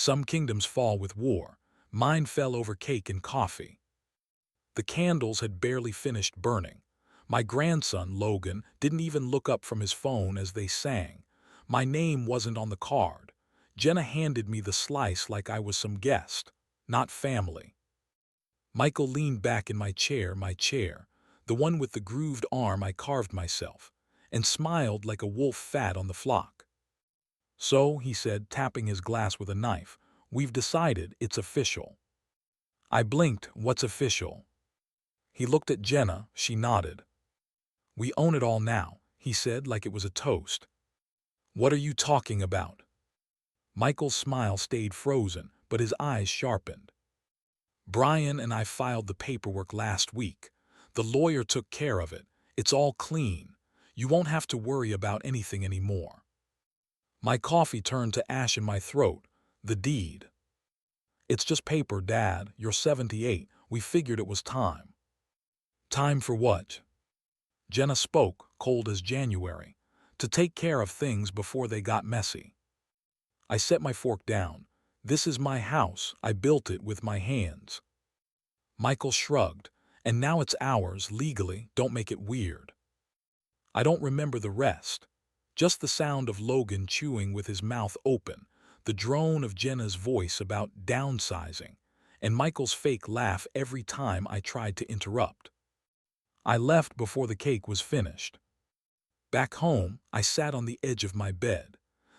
Some kingdoms fall with war. Mine fell over cake and coffee. The candles had barely finished burning. My grandson, Logan, didn't even look up from his phone as they sang. My name wasn't on the card. Jenna handed me the slice like I was some guest, not family. Michael leaned back in my chair, the one with the grooved arm I carved myself, and smiled like a wolf fat on the flock. "So," he said, tapping his glass with a knife, "we've decided it's official." I blinked. "What's official?" He looked at Jenna. She nodded. "We own it all now," he said like it was a toast. "What are you talking about?" Michael's smile stayed frozen, but his eyes sharpened. "Brian and I filed the paperwork last week. The lawyer took care of it. It's all clean. You won't have to worry about anything anymore." My coffee turned to ash in my throat. "The deed." "It's just paper, Dad. You're 78. We figured it was time." "Time for what?" Jenna spoke, cold as January. "To take care of things before they got messy." I set my fork down. "This is my house. I built it with my hands." Michael shrugged. "And now it's ours, legally. Don't make it weird." I don't remember the rest. Just the sound of Logan chewing with his mouth open, the drone of Jenna's voice about downsizing, and Michael's fake laugh every time I tried to interrupt. I left before the cake was finished. Back home, I sat on the edge of my bed.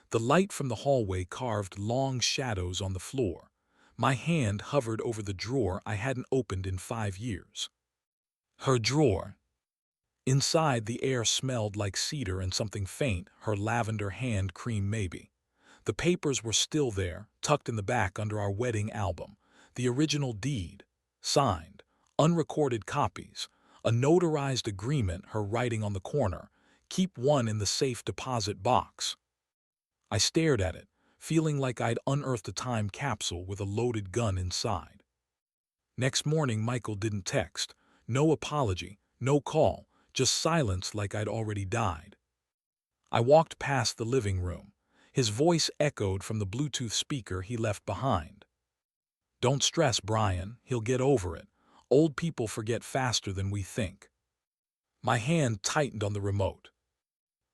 The light from the hallway carved long shadows on the floor. My hand hovered over the drawer I hadn't opened in 5 years. Her drawer. Inside, the air smelled like cedar and something faint, her lavender hand cream maybe. The papers were still there, tucked in the back under our wedding album. The original deed, signed, unrecorded copies, a notarized agreement, her writing on the corner, "Keep one in the safe deposit box." I stared at it, feeling like I'd unearthed a time capsule with a loaded gun inside. Next morning, Michael didn't text. No apology, no call, just silence like I'd already died. I walked past the living room. His voice echoed from the Bluetooth speaker he left behind. "Don't stress, Brian. He'll get over it. Old people forget faster than we think." My hand tightened on the remote.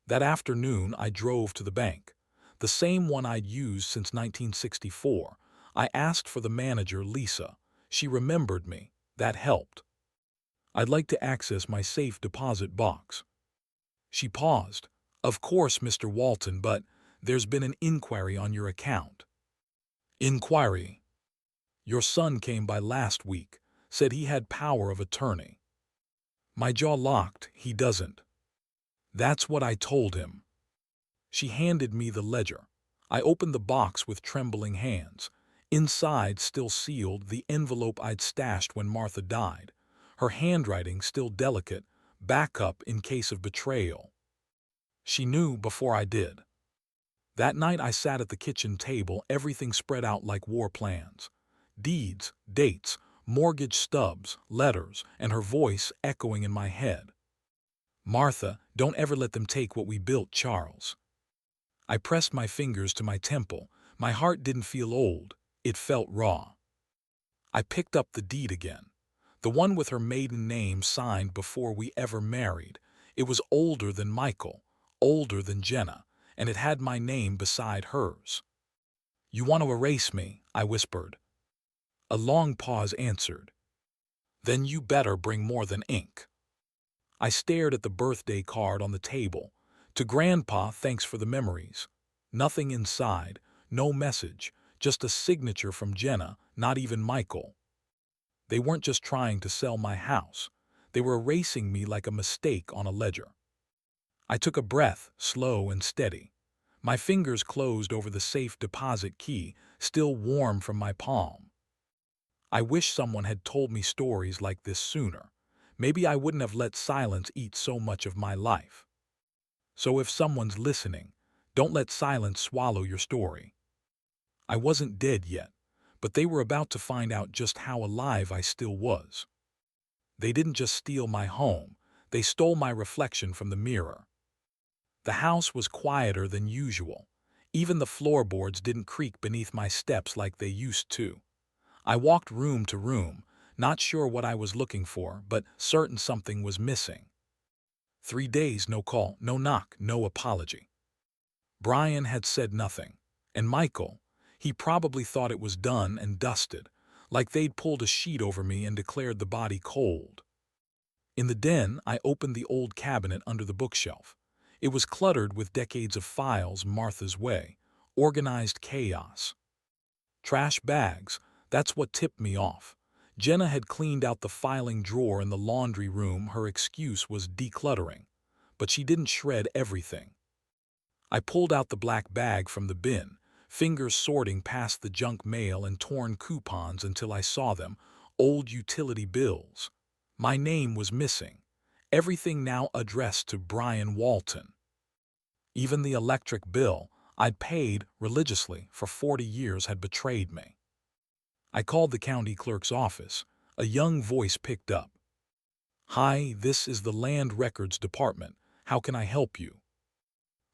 That afternoon, I drove to the bank, the same one I'd used since 1964. I asked for the manager, Lisa. She remembered me. That helped. "I'd like to access my safe deposit box." She paused. "Of course, Mr. Walton, but there's been an inquiry on your account." "Inquiry?" "Your son came by last week, said he had power of attorney." My jaw locked. "He doesn't." "That's what I told him." She handed me the ledger. I opened the box with trembling hands. Inside, still sealed, the envelope I'd stashed when Martha died. Her handwriting still delicate, backup in case of betrayal. She knew before I did. That night I sat at the kitchen table, everything spread out like war plans. Deeds, dates, mortgage stubs, letters, and her voice echoing in my head. "Martha, don't ever let them take what we built, Charles." I pressed my fingers to my temple. My heart didn't feel old. It felt raw. I picked up the deed again. The one with her maiden name signed before we ever married. It was older than Michael, older than Jenna, and it had my name beside hers. "You want to erase me?" I whispered. A long pause answered. "Then you better bring more than ink." I stared at the birthday card on the table. "To Grandpa, thanks for the memories." Nothing inside, no message, just a signature from Jenna, not even Michael. They weren't just trying to sell my house. They were erasing me like a mistake on a ledger. I took a breath, slow and steady. My fingers closed over the safe deposit key, still warm from my palm. I wish someone had told me stories like this sooner. Maybe I wouldn't have let silence eat so much of my life. So if someone's listening, don't let silence swallow your story. I wasn't dead yet, but they were about to find out just how alive I still was. They didn't just steal my home, they stole my reflection from the mirror. The house was quieter than usual. Even the floorboards didn't creak beneath my steps like they used to. I walked room to room, not sure what I was looking for, but certain something was missing. 3 days, no call, no knock, no apology. Brian had said nothing. And Michael, he probably thought it was done and dusted, like they'd pulled a sheet over me and declared the body cold. In the den, I opened the old cabinet under the bookshelf. It was cluttered with decades of files Martha's way, organized chaos. Trash bags, that's what tipped me off. Jenna had cleaned out the filing drawer in the laundry room. Her excuse was decluttering, but she didn't shred everything. I pulled out the black bag from the bin, fingers sorting past the junk mail and torn coupons until I saw them, old utility bills. My name was missing. Everything now addressed to Brian Walton. Even the electric bill I'd paid religiously for 40 years had betrayed me. I called the county clerk's office. A young voice picked up. "Hi, this is the Land Records Department. How can I help you?"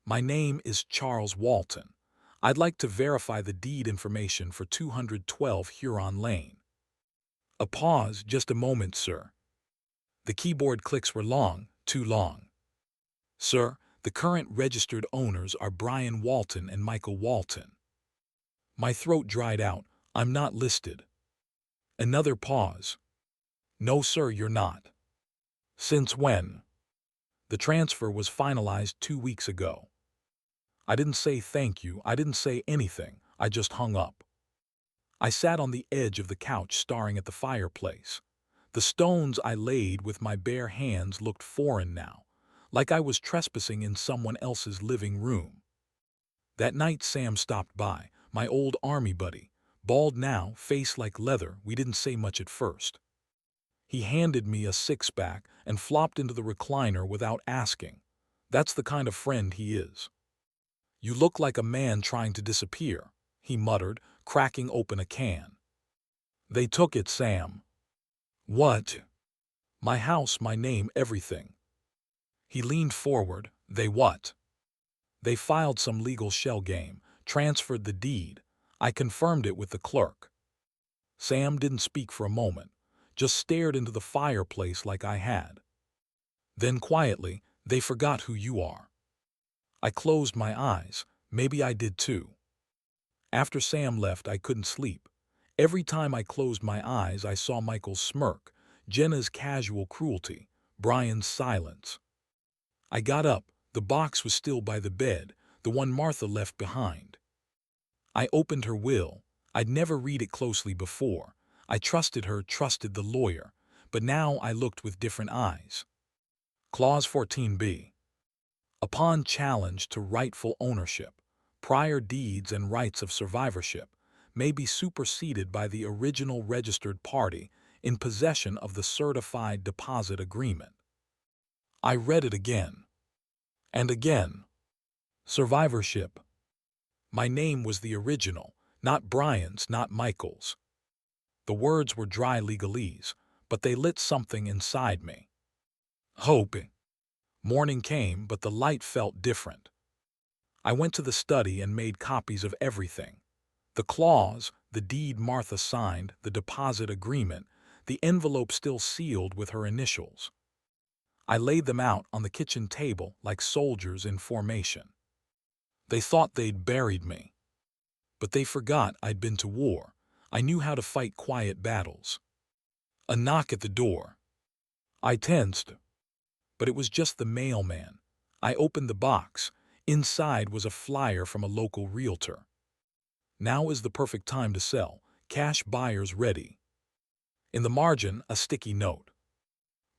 "My name is Charles Walton. I'd like to verify the deed information for 212 Huron Lane." A pause. "Just a moment, sir." The keyboard clicks were long, too long. "Sir, the current registered owners are Brian Walton and Michael Walton." My throat dried out. "I'm not listed." Another pause. "No, sir, you're not." "Since when?" "The transfer was finalized 2 weeks ago." I didn't say thank you. I didn't say anything. I just hung up. I sat on the edge of the couch staring at the fireplace. The stones I laid with my bare hands looked foreign now, like I was trespassing in someone else's living room. That night Sam stopped by, my old army buddy, bald now, face like leather. We didn't say much at first. He handed me a six-pack and flopped into the recliner without asking. That's the kind of friend he is. "You look like a man trying to disappear," he muttered, cracking open a can. "They took it, Sam." "What?" "My house, my name, everything." He leaned forward. "They what?" "They filed some legal shell game, transferred the deed. I confirmed it with the clerk." Sam didn't speak for a moment, just stared into the fireplace like I had. Then quietly, "They forgot who you are." I closed my eyes. Maybe I did too. After Sam left, I couldn't sleep. Every time I closed my eyes, I saw Michael's smirk, Jenna's casual cruelty, Brian's silence. I got up. The box was still by the bed, the one Martha left behind. I opened her will. I'd never read it closely before. I trusted her, trusted the lawyer, but now I looked with different eyes. Clause 14b. Upon challenge to rightful ownership, prior deeds and rights of survivorship may be superseded by the original registered party in possession of the certified deposit agreement. I read it again. And again. Survivorship. My name was the original, not Brian's, not Michael's. The words were dry legalese, but they lit something inside me. Hope. Morning came, but the light felt different. I went to the study and made copies of everything. The clause, the deed Martha signed, the deposit agreement, the envelope still sealed with her initials. I laid them out on the kitchen table like soldiers in formation. They thought they'd buried me. But they forgot I'd been to war. I knew how to fight quiet battles. A knock at the door. I tensed. But it was just the mailman. I opened the box. Inside was a flyer from a local realtor. "Now is the perfect time to sell. Cash buyers ready." In the margin, a sticky note.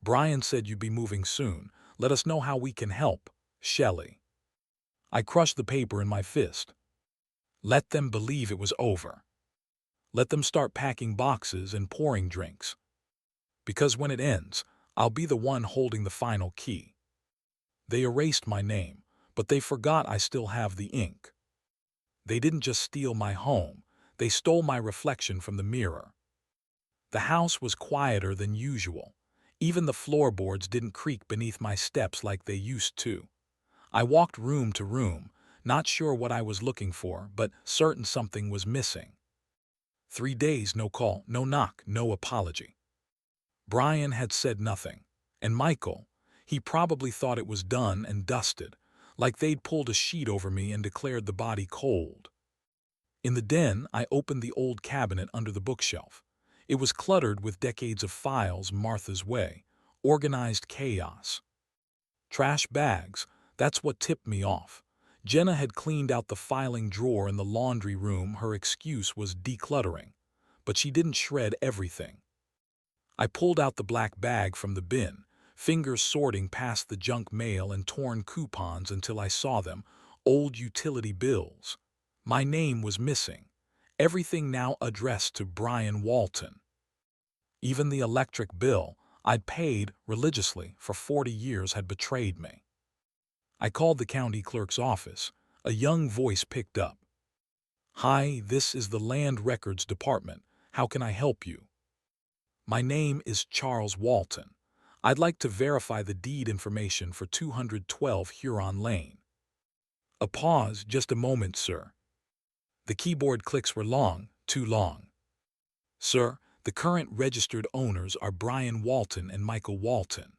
"Brian said you'd be moving soon. Let us know how we can help. Shelley." I crushed the paper in my fist. Let them believe it was over. Let them start packing boxes and pouring drinks. Because when it ends, I'll be the one holding the final key. They erased my name, but they forgot I still have the ink. They didn't just steal my home, they stole my reflection from the mirror. The house was quieter than usual. Even the floorboards didn't creak beneath my steps like they used to. I walked room to room, not sure what I was looking for, but certain something was missing. 3 days, no call, no knock, no apology. Brian had said nothing. And Michael, he probably thought it was done and dusted, like they'd pulled a sheet over me and declared the body cold. In the den, I opened the old cabinet under the bookshelf. It was cluttered with decades of files Martha's way, organized chaos. Trash bags, that's what tipped me off. Jenna had cleaned out the filing drawer in the laundry room. Her excuse was decluttering, but she didn't shred everything. I pulled out the black bag from the bin, fingers sorting past the junk mail and torn coupons until I saw them, old utility bills. My name was missing. Everything now addressed to Brian Walton. Even the electric bill I'd paid religiously for 40 years had betrayed me. I called the county clerk's office. A young voice picked up. "Hi, this is the Land Records Department. How can I help you?" "My name is Charles Walton. I'd like to verify the deed information for 212 Huron Lane." A pause. "Just a moment, sir." The keyboard clicks were long, too long. "Sir, the current registered owners are Brian Walton and Michael Walton."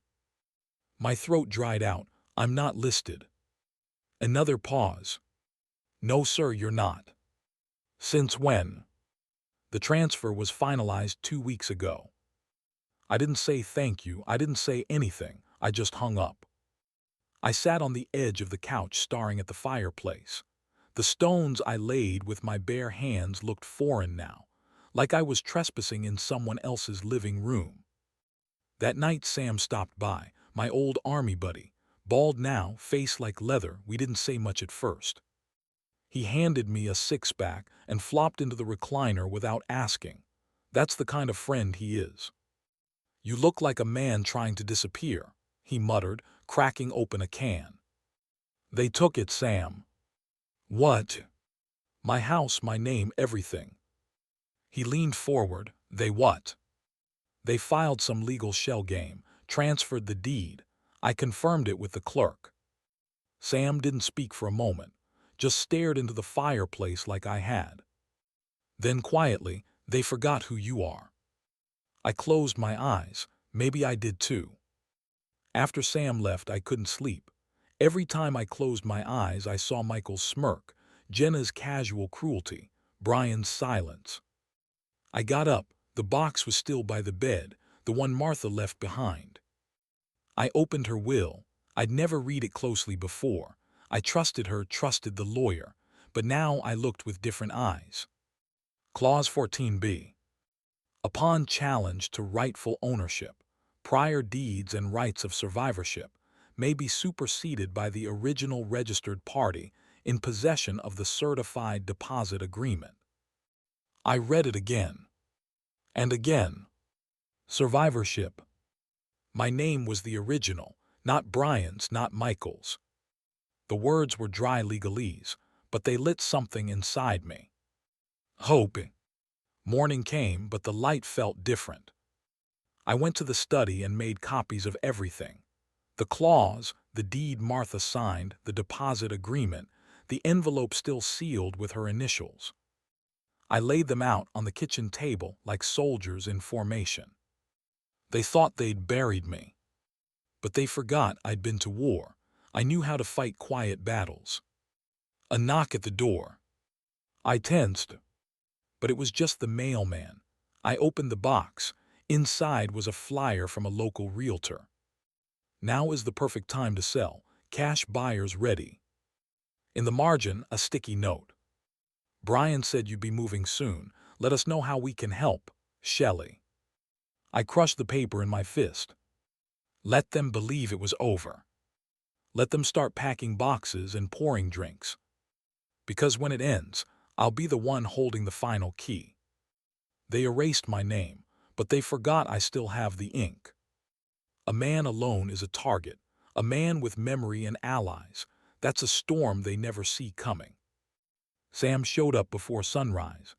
My throat dried out. "I'm not listed." Another pause. "No, sir, you're not." "Since when?" "The transfer was finalized 2 weeks ago." I didn't say thank you. I didn't say anything. I just hung up. I sat on the edge of the couch staring at the fireplace. The stones I laid with my bare hands looked foreign now, like I was trespassing in someone else's living room. That night Sam stopped by, my old army buddy, bald now, face like leather. We didn't say much at first. He handed me a six-pack and flopped into the recliner without asking. That's the kind of friend he is. "You look like a man trying to disappear," he muttered, cracking open a can. "They took it, Sam." "What?" "My house, my name, everything." He leaned forward. "They what?" "They filed some legal shell game, transferred the deed. I confirmed it with the clerk." Sam didn't speak for a moment, just stared into the fireplace like I had. Then quietly, "They forgot who you are." I closed my eyes. Maybe I did too. After Sam left, I couldn't sleep. Every time I closed my eyes, I saw Michael's smirk, Jenna's casual cruelty, Brian's silence. I got up. The box was still by the bed, the one Martha left behind. I opened her will. I'd never read it closely before. I trusted her, trusted the lawyer, but now I looked with different eyes. Clause 14b. Upon challenge to rightful ownership, prior deeds and rights of survivorship may be superseded by the original registered party in possession of the certified deposit agreement. I read it again. And again. Survivorship. My name was the original, not Brian's, not Michael's. The words were dry legalese, but they lit something inside me. Hope. Morning came, but the light felt different. I went to the study and made copies of everything. The clause, the deed Martha signed, the deposit agreement, the envelope still sealed with her initials. I laid them out on the kitchen table like soldiers in formation. They thought they'd buried me. But they forgot I'd been to war. I knew how to fight quiet battles. A knock at the door. I tensed. But it was just the mailman. I opened the box. Inside was a flyer from a local realtor. "Now is the perfect time to sell. Cash buyers ready." In the margin, a sticky note. "Brian said you'd be moving soon. Let us know how we can help. Shelley." I crushed the paper in my fist. Let them believe it was over. Let them start packing boxes and pouring drinks. Because when it ends, I'll be the one holding the final key. They erased my name, but they forgot I still have the ink. A man alone is a target. A man with memory and allies. That's a storm they never see coming. Sam showed up before sunrise.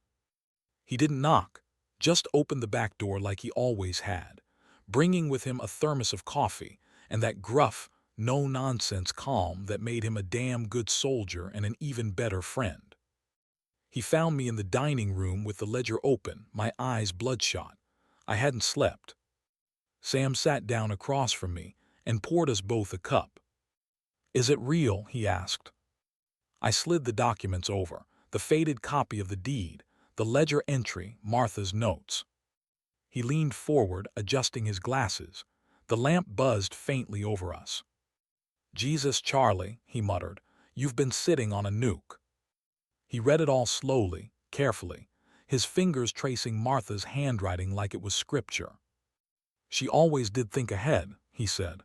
He didn't knock, just opened the back door like he always had, bringing with him a thermos of coffee and that gruff, no-nonsense calm that made him a damn good soldier and an even better friend. He found me in the dining room with the ledger open, my eyes bloodshot. I hadn't slept. Sam sat down across from me and poured us both a cup. "Is it real?" he asked. I slid the documents over, the faded copy of the deed, the ledger entry, Martha's notes. He leaned forward, adjusting his glasses. The lamp buzzed faintly over us. "Jesus, Charlie," he muttered, "you've been sitting on a nuke." He read it all slowly, carefully, his fingers tracing Martha's handwriting like it was scripture. "She always did think ahead," he said.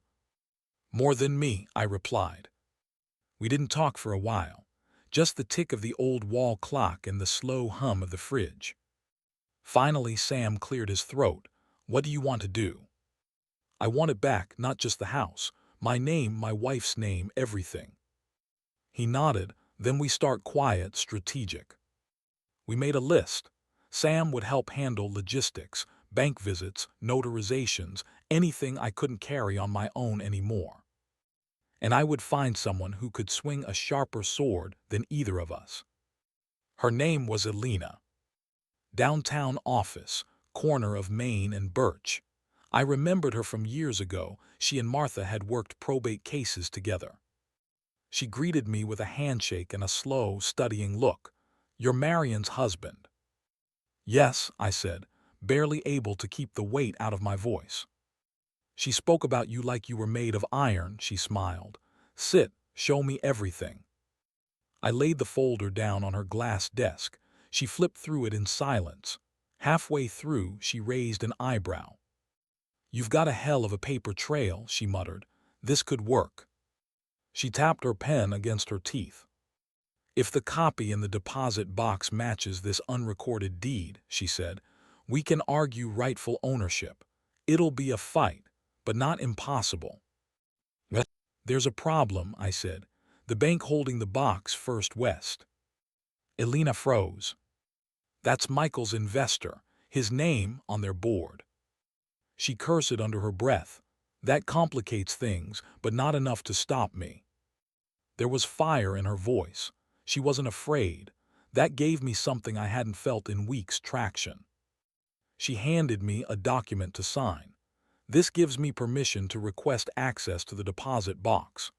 "More than me," I replied. We didn't talk for a while, just the tick of the old wall clock and the slow hum of the fridge. Finally, Sam cleared his throat. "What do you want to do?" "I want it back, not just the house. My name, my wife's name, everything." He nodded, then we start quiet, strategic. We made a list. Sam would help handle logistics, bank visits, notarizations, anything I couldn't carry on my own anymore. And I would find someone who could swing a sharper sword than either of us. Her name was Elena. Downtown office, corner of Main and Birch. I remembered her from years ago. She and Martha had worked probate cases together. She greeted me with a handshake and a slow, studying look. "You're Marion's husband." "Yes," I said, barely able to keep the weight out of my voice. "She spoke about you like you were made of iron," she smiled. "Sit, show me everything." I laid the folder down on her glass desk. She flipped through it in silence. Halfway through, she raised an eyebrow. "You've got a hell of a paper trail," she muttered. "This could work." She tapped her pen against her teeth. "If the copy in the deposit box matches this unrecorded deed," she said, "we can argue rightful ownership. It'll be a fight, but not impossible." "There's a problem," I said. "The bank holding the box, First West." Elena froze. "That's Michael's investor, his name on their board." She cursed under her breath. "That complicates things, but not enough to stop me." There was fire in her voice. She wasn't afraid. That gave me something I hadn't felt in weeks: traction. She handed me a document to sign. "This gives me permission to request access to the deposit box."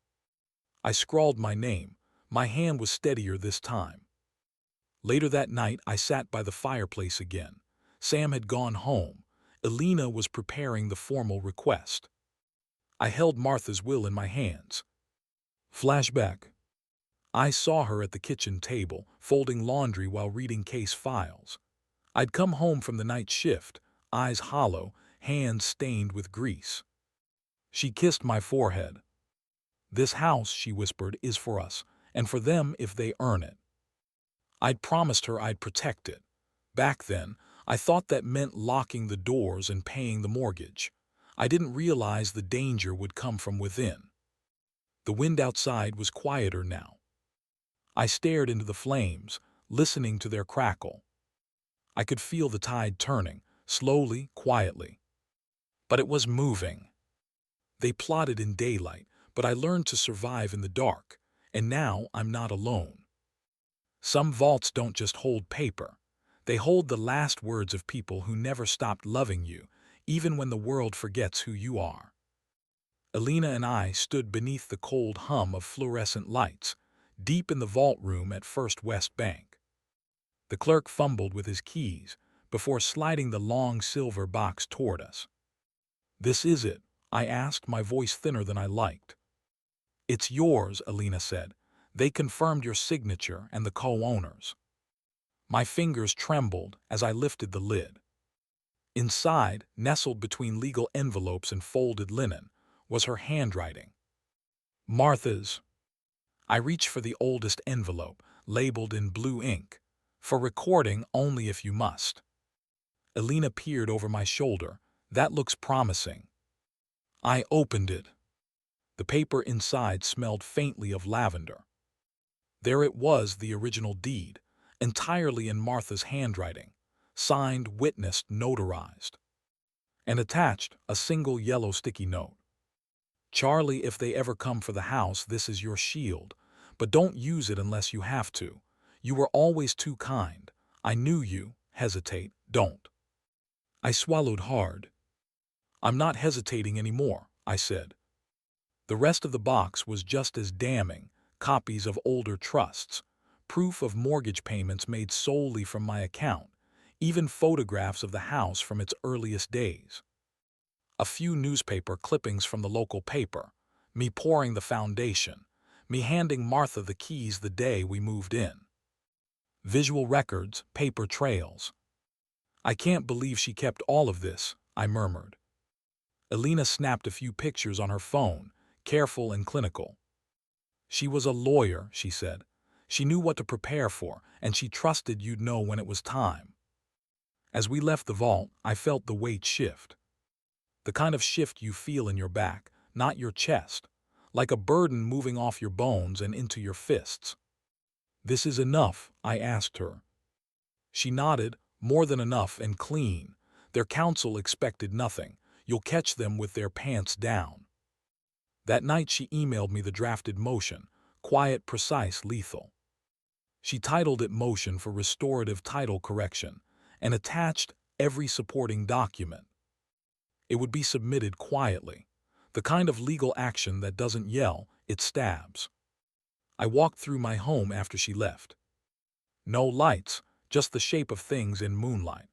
I scrawled my name. My hand was steadier this time. Later that night, I sat by the fireplace again. Sam had gone home. Elena was preparing the formal request. I held Martha's will in my hands. Flashback. I saw her at the kitchen table, folding laundry while reading case files. I'd come home from the night shift, eyes hollow, hands stained with grease. She kissed my forehead. "This house," she whispered, "is for us, and for them if they earn it." I'd promised her I'd protect it. Back then, I thought that meant locking the doors and paying the mortgage. I didn't realize the danger would come from within. The wind outside was quieter now. I stared into the flames, listening to their crackle. I could feel the tide turning, slowly, quietly. But it was moving. They plotted in daylight, but I learned to survive in the dark, and now I'm not alone. Some vaults don't just hold paper. They hold the last words of people who never stopped loving you, even when the world forgets who you are. Elena and I stood beneath the cold hum of fluorescent lights, deep in the vault room at First West Bank. The clerk fumbled with his keys before sliding the long silver box toward us. "This is it?" I asked, my voice thinner than I liked. "It's yours," Elena said. "They confirmed your signature and the co-owners." My fingers trembled as I lifted the lid. Inside, nestled between legal envelopes and folded linen, was her handwriting. Martha's. I reached for the oldest envelope, labeled in blue ink. "For recording only if you must." Elena peered over my shoulder. "That looks promising." I opened it. The paper inside smelled faintly of lavender. There it was, the original deed, entirely in Martha's handwriting, signed, witnessed, notarized. And attached, a single yellow sticky note. Charlie, if they ever come for the house, this is your shield. But don't use it unless you have to. You were always too kind. I knew you. Hesitate. Don't. I swallowed hard. I'm not hesitating anymore, I said. The rest of the box was just as damning. Copies of older trusts, proof of mortgage payments made solely from my account, even photographs of the house from its earliest days. A few newspaper clippings from the local paper, me pouring the foundation, me handing Martha the keys the day we moved in. Visual records, paper trails. I can't believe she kept all of this, I murmured. Elena snapped a few pictures on her phone, careful and clinical. She was a lawyer, she said. She knew what to prepare for, and she trusted you'd know when it was time. As we left the vault, I felt the weight shift. The kind of shift you feel in your back, not your chest, like a burden moving off your bones and into your fists. This is enough, I asked her. She nodded, more than enough and clean. Their counsel expected nothing. You'll catch them with their pants down. That night she emailed me the drafted motion, quiet, precise, lethal. She titled it Motion for Restorative Title Correction and attached every supporting document. It would be submitted quietly, the kind of legal action that doesn't yell, it stabs. I walked through my home after she left. No lights, just the shape of things in moonlight.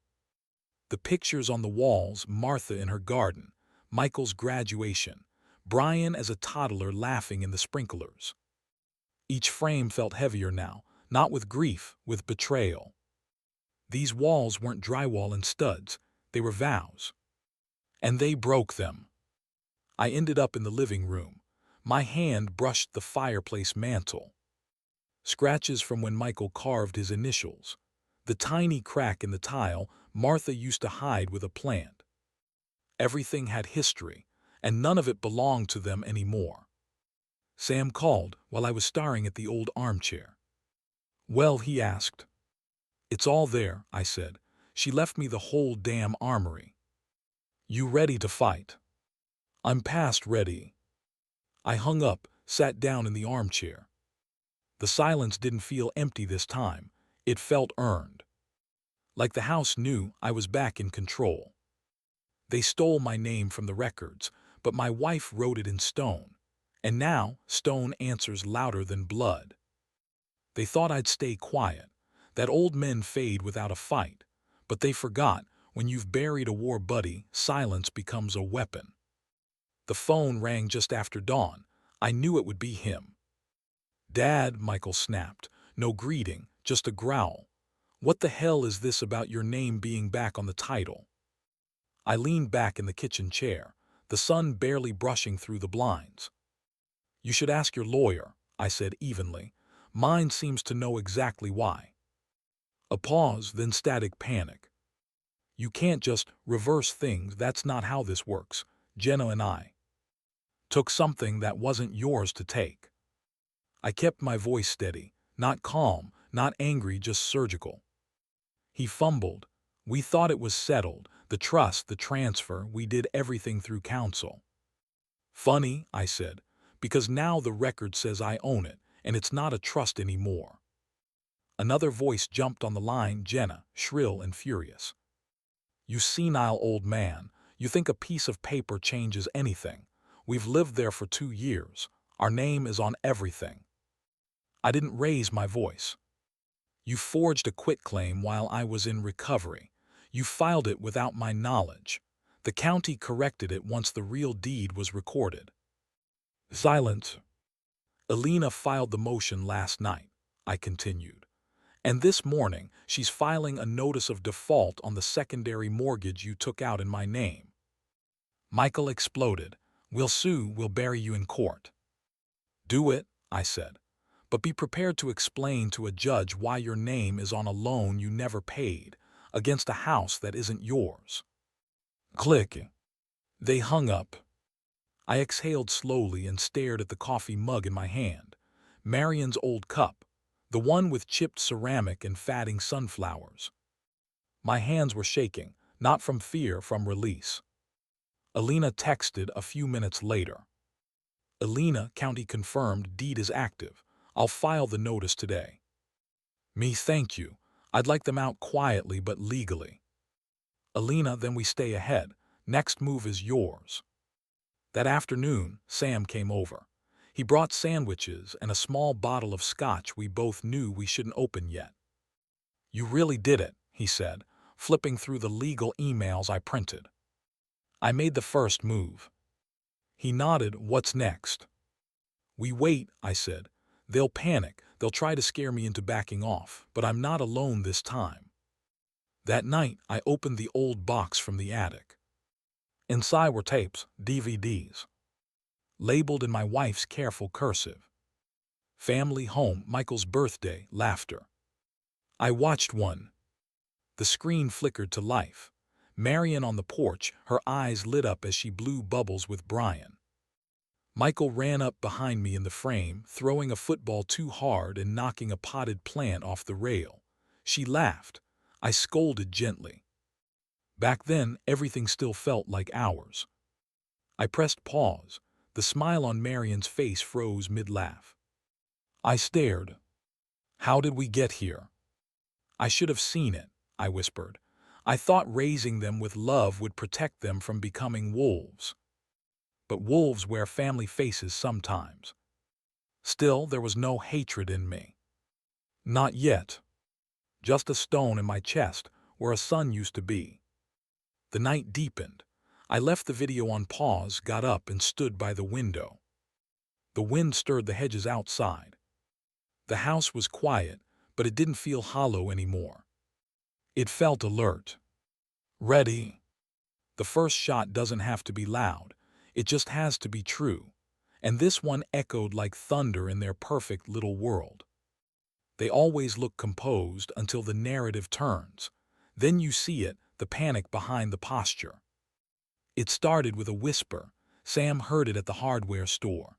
The pictures on the walls, Martha in her garden, Michael's graduation, Brian as a toddler laughing in the sprinklers. Each frame felt heavier now, not with grief, with betrayal. These walls weren't drywall and studs, they were vows. And they broke them. I ended up in the living room. My hand brushed the fireplace mantel. Scratches from when Michael carved his initials. The tiny crack in the tile Martha used to hide with a plant. Everything had history, and none of it belonged to them anymore. Sam called while I was staring at the old armchair. Well, he asked. It's all there, I said. She left me the whole damn armory. You ready to fight? I'm past ready. I hung up, sat down in the armchair. The silence didn't feel empty this time. It felt earned. Like the house knew I was back in control. They stole my name from the records, but my wife wrote it in stone. And now stone answers louder than blood. They thought I'd stay quiet, that old men fade without a fight, but they forgot when you've buried a war buddy, silence becomes a weapon. The phone rang just after dawn. I knew it would be him. Dad, Michael snapped. No greeting, just a growl. What the hell is this about your name being back on the title? I leaned back in the kitchen chair, the sun barely brushing through the blinds. You should ask your lawyer, I said evenly. Mine seems to know exactly why. A pause, then static panic. You can't just reverse things, that's not how this works. Jenna and I took something that wasn't yours to take. I kept my voice steady, not calm, not angry, just surgical. He fumbled. We thought it was settled, the trust, the transfer, we did everything through counsel. Funny, I said, because now the record says I own it, and it's not a trust anymore. Another voice jumped on the line, Jenna, shrill and furious. You senile old man, you think a piece of paper changes anything. We've lived there for 2 years. Our name is on everything. I didn't raise my voice. You forged a quitclaim while I was in recovery. You filed it without my knowledge. The county corrected it once the real deed was recorded. Silence. Elena filed the motion last night, I continued. And this morning, she's filing a notice of default on the secondary mortgage you took out in my name. Michael exploded. We'll sue, we'll bury you in court. Do it, I said. But be prepared to explain to a judge why your name is on a loan you never paid, against a house that isn't yours. Click. They hung up. I exhaled slowly and stared at the coffee mug in my hand, Marion's old cup, the one with chipped ceramic and fatting sunflowers. My hands were shaking, not from fear, from release. Elena texted a few minutes later. Alina, county confirmed, deed is active. I'll file the notice today. Me, thank you. I'd like them out quietly but legally. Alina, then we stay ahead. Next move is yours. That afternoon, Sam came over. He brought sandwiches and a small bottle of scotch we both knew we shouldn't open yet. You really did it, he said, flipping through the legal emails I printed. I made the first move. He nodded. What's next? We wait, I said. They'll panic. They'll try to scare me into backing off, but I'm not alone this time. That night, I opened the old box from the attic. Inside were tapes, DVDs, labeled in my wife's careful cursive. Family, home, Michael's birthday, laughter. I watched one. The screen flickered to life. Marion on the porch, her eyes lit up as she blew bubbles with Brian. Michael ran up behind me in the frame, throwing a football too hard and knocking a potted plant off the rail. She laughed. I scolded gently. Back then, everything still felt like hours. I pressed pause. The smile on Marion's face froze mid-laugh. I stared. How did we get here? I should have seen it, I whispered. I thought raising them with love would protect them from becoming wolves. But wolves wear family faces sometimes. Still, there was no hatred in me. Not yet. Just a stone in my chest where a sun used to be. The night deepened. I left the video on pause, got up, and stood by the window. The wind stirred the hedges outside. The house was quiet, but it didn't feel hollow anymore. It felt alert. Ready. The first shot doesn't have to be loud. It just has to be true. And this one echoed like thunder in their perfect little world. They always look composed until the narrative turns. Then you see it, the panic behind the posture. It started with a whisper. Sam heard it at the hardware store.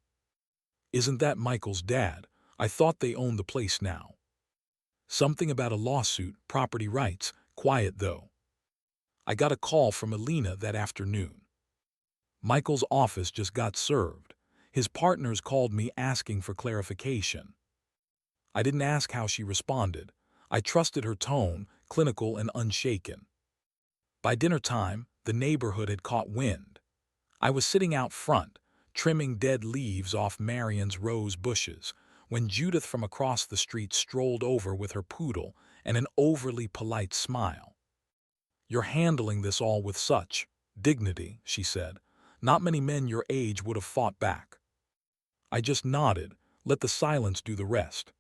Isn't that Michael's dad? I thought they owned the place now. Something about a lawsuit, property rights, quiet though. I got a call from Alina that afternoon. Michael's office just got served. His partners called me asking for clarification. I didn't ask how she responded. I trusted her tone, clinical and unshaken. By dinner time, the neighborhood had caught wind. I was sitting out front, trimming dead leaves off Marion's rose bushes, when Judith from across the street strolled over with her poodle and an overly polite smile. You're handling this all with such dignity, she said. Not many men your age would have fought back. I just nodded, let the silence do the rest.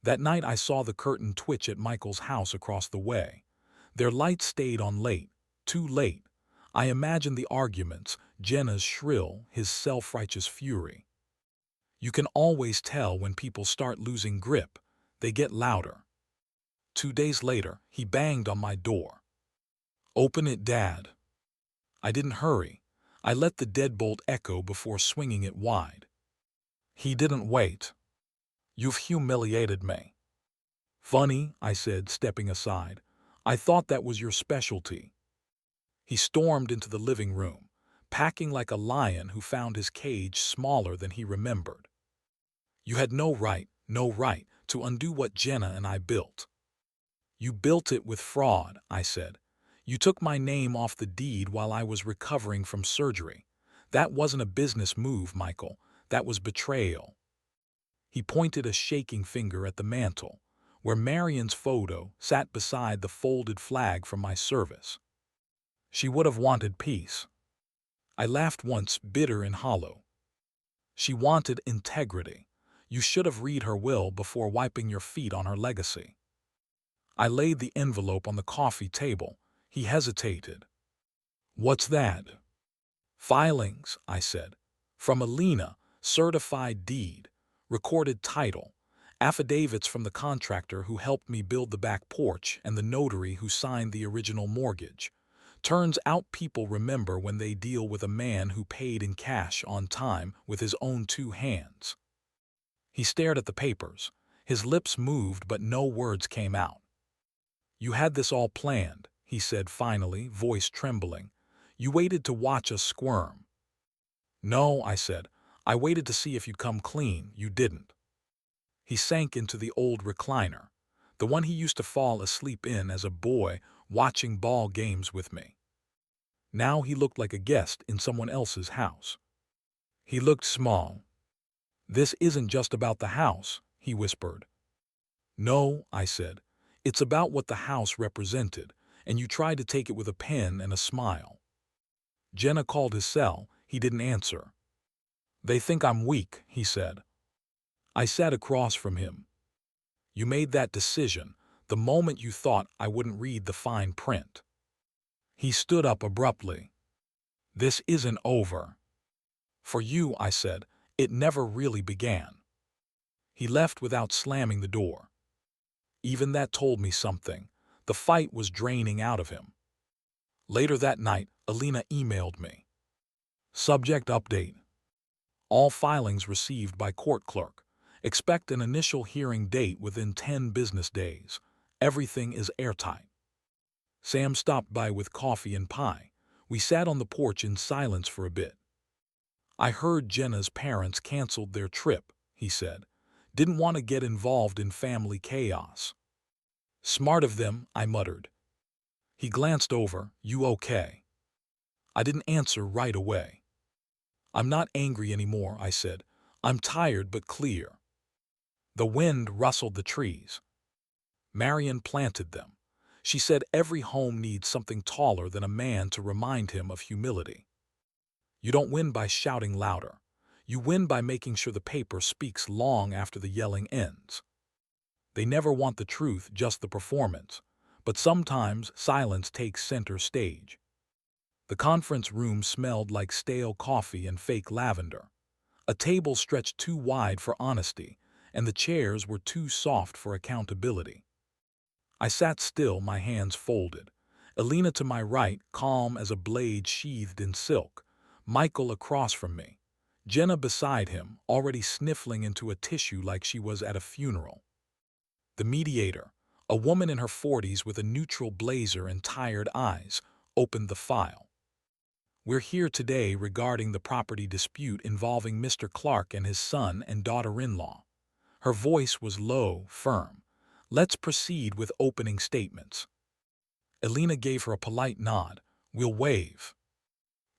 That night I saw the curtain twitch at Michael's house across the way. Their light stayed on late, too late. I imagined the arguments, Jenna's shrill, his self-righteous fury. You can always tell when people start losing grip. They get louder. 2 days later, he banged on my door. Open it, Dad. I didn't hurry. I let the deadbolt echo before swinging it wide. He didn't wait. You've humiliated me. Funny, I said, stepping aside. I thought that was your specialty. He stormed into the living room, packing like a lion who found his cage smaller than he remembered. You had no right to undo what Jenna and I built. You built it with fraud, I said. You took my name off the deed while I was recovering from surgery. That wasn't a business move, Michael. That was betrayal. He pointed a shaking finger at the mantel, where Marion's photo sat beside the folded flag from my service. She would have wanted peace. I laughed once, bitter and hollow. She wanted integrity. You should have read her will before wiping your feet on her legacy. I laid the envelope on the coffee table. He hesitated. What's that? Filings, I said. From Alina, certified deed, recorded title, affidavits from the contractor who helped me build the back porch and the notary who signed the original mortgage. Turns out people remember when they deal with a man who paid in cash on time with his own 2 hands. He stared at the papers. His lips moved, but no words came out. You had this all planned, he said finally, voice trembling. You waited to watch us squirm. No, I said. I waited to see if you'd come clean. You didn't. He sank into the old recliner, the one he used to fall asleep in as a boy watching ball games with me. Now he looked like a guest in someone else's house. He looked small. "This isn't just about the house," he whispered. "No," I said. "It's about what the house represented, and you tried to take it with a pen and a smile." Jenna called his cell. He didn't answer. "They think I'm weak," he said. I sat across from him. "You made that decision the moment you thought I wouldn't read the fine print." He stood up abruptly. "This isn't over." "For you," I said, "it never really began." He left without slamming the door. Even that told me something. The fight was draining out of him. Later that night, Alina emailed me. Subject update. All filings received by court clerk. Expect an initial hearing date within 10 business days. Everything is airtight. Sam stopped by with coffee and pie. We sat on the porch in silence for a bit. "I heard Jenna's parents canceled their trip," he said. "Didn't want to get involved in family chaos." "Smart of them," I muttered. He glanced over. "You okay?" I didn't answer right away. "I'm not angry anymore," I said. "I'm tired but clear." The wind rustled the trees. Marion planted them. She said every home needs something taller than a man to remind him of humility. You don't win by shouting louder. You win by making sure the paper speaks long after the yelling ends. They never want the truth, just the performance. But sometimes silence takes center stage. The conference room smelled like stale coffee and fake lavender. A table stretched too wide for honesty, and the chairs were too soft for accountability. I sat still, my hands folded. Alina to my right, calm as a blade sheathed in silk. Michael across from me. Jenna beside him, already sniffling into a tissue like she was at a funeral. The mediator, a woman in her 40s with a neutral blazer and tired eyes, opened the file. "We're here today regarding the property dispute involving Mr. Clark and his son and daughter-in-law." Her voice was low, firm. "Let's proceed with opening statements." Alina gave her a polite nod. "We'll waive."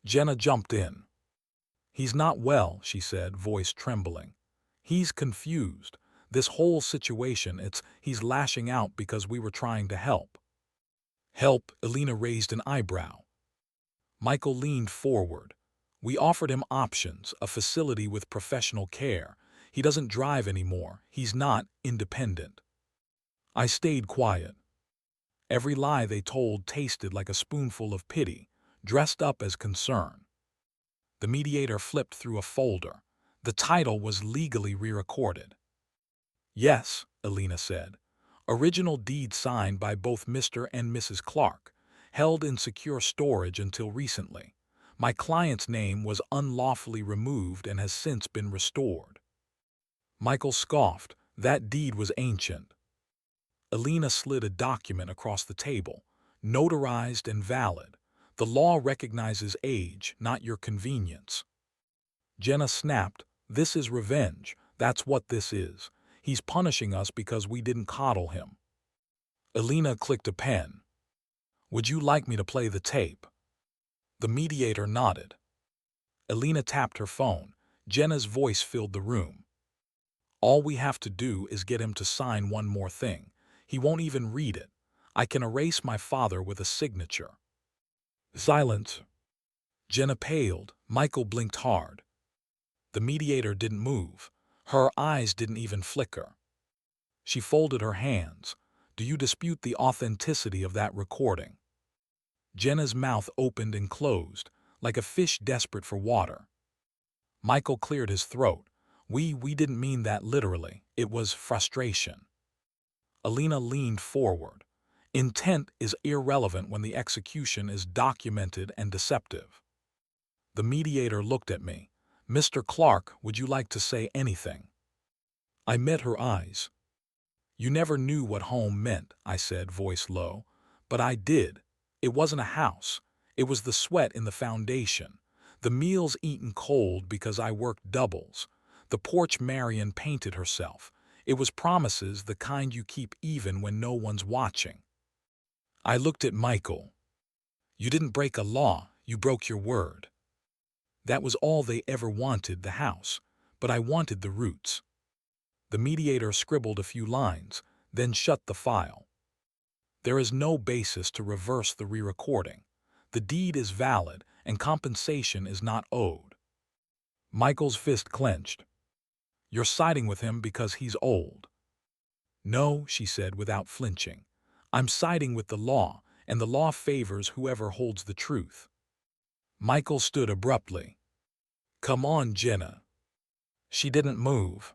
Jenna jumped in. "He's not well," she said, voice trembling. "He's confused. This whole situation, he's lashing out because we were trying to help." "Help?" Alina raised an eyebrow. Michael leaned forward. "We offered him options, a facility with professional care. He doesn't drive anymore. He's not independent." I stayed quiet. Every lie they told tasted like a spoonful of pity, dressed up as concern. The mediator flipped through a folder. The title was legally re-recorded. "Yes," Alina said. "Original deed signed by both Mr. and Mrs. Clark, held in secure storage until recently. My client's name was unlawfully removed and has since been restored." Michael scoffed. "That deed was ancient." Alina slid a document across the table. "Notarized and valid. The law recognizes age, not your convenience." Jenna snapped. "This is revenge. That's what this is. He's punishing us because we didn't coddle him." Alina clicked a pen. "Would you like me to play the tape?" The mediator nodded. Alina tapped her phone. Jenna's voice filled the room. "All we have to do is get him to sign one more thing. He won't even read it. I can erase my father with a signature." Silence. Jenna paled. Michael blinked hard. The mediator didn't move. Her eyes didn't even flicker. She folded her hands. "Do you dispute the authenticity of that recording?" Jenna's mouth opened and closed, like a fish desperate for water. Michael cleared his throat. We didn't mean that literally. It was frustration." Alina leaned forward. "Intent is irrelevant when the execution is documented and deceptive." The mediator looked at me. "Mr. Clark, would you like to say anything?" I met her eyes. "You never knew what home meant," I said, voice low. "But I did. It wasn't a house. It was the sweat in the foundation, The meals eaten cold because I worked doubles. The porch Marion painted herself. It was promises, the kind you keep even when no one's watching. I looked at Michael. You didn't break a law, you broke your word. That was all they ever wanted, the house. But I wanted the roots. The mediator scribbled a few lines, then shut the file. There is no basis to reverse the re-recording. The deed is valid, and compensation is not owed. Michael's fist clenched. You're siding with him because he's old. No, she said without flinching. I'm siding with the law, and the law favors whoever holds the truth. Michael stood abruptly. Come on, Jenna. She didn't move.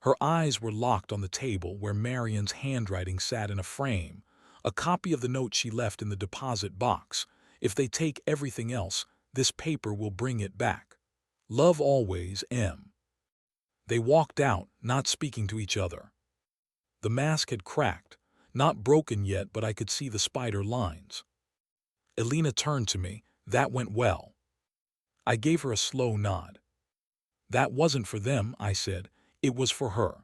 Her eyes were locked on the table where Marion's handwriting sat in a frame, a copy of the note she left in the deposit box. If they take everything else, this paper will bring it back. Love always, M. They walked out, not speaking to each other. The mask had cracked, not broken yet, but I could see the spider lines. Elena turned to me. That went well. I gave her a slow nod. That wasn't for them, I said. It was for her.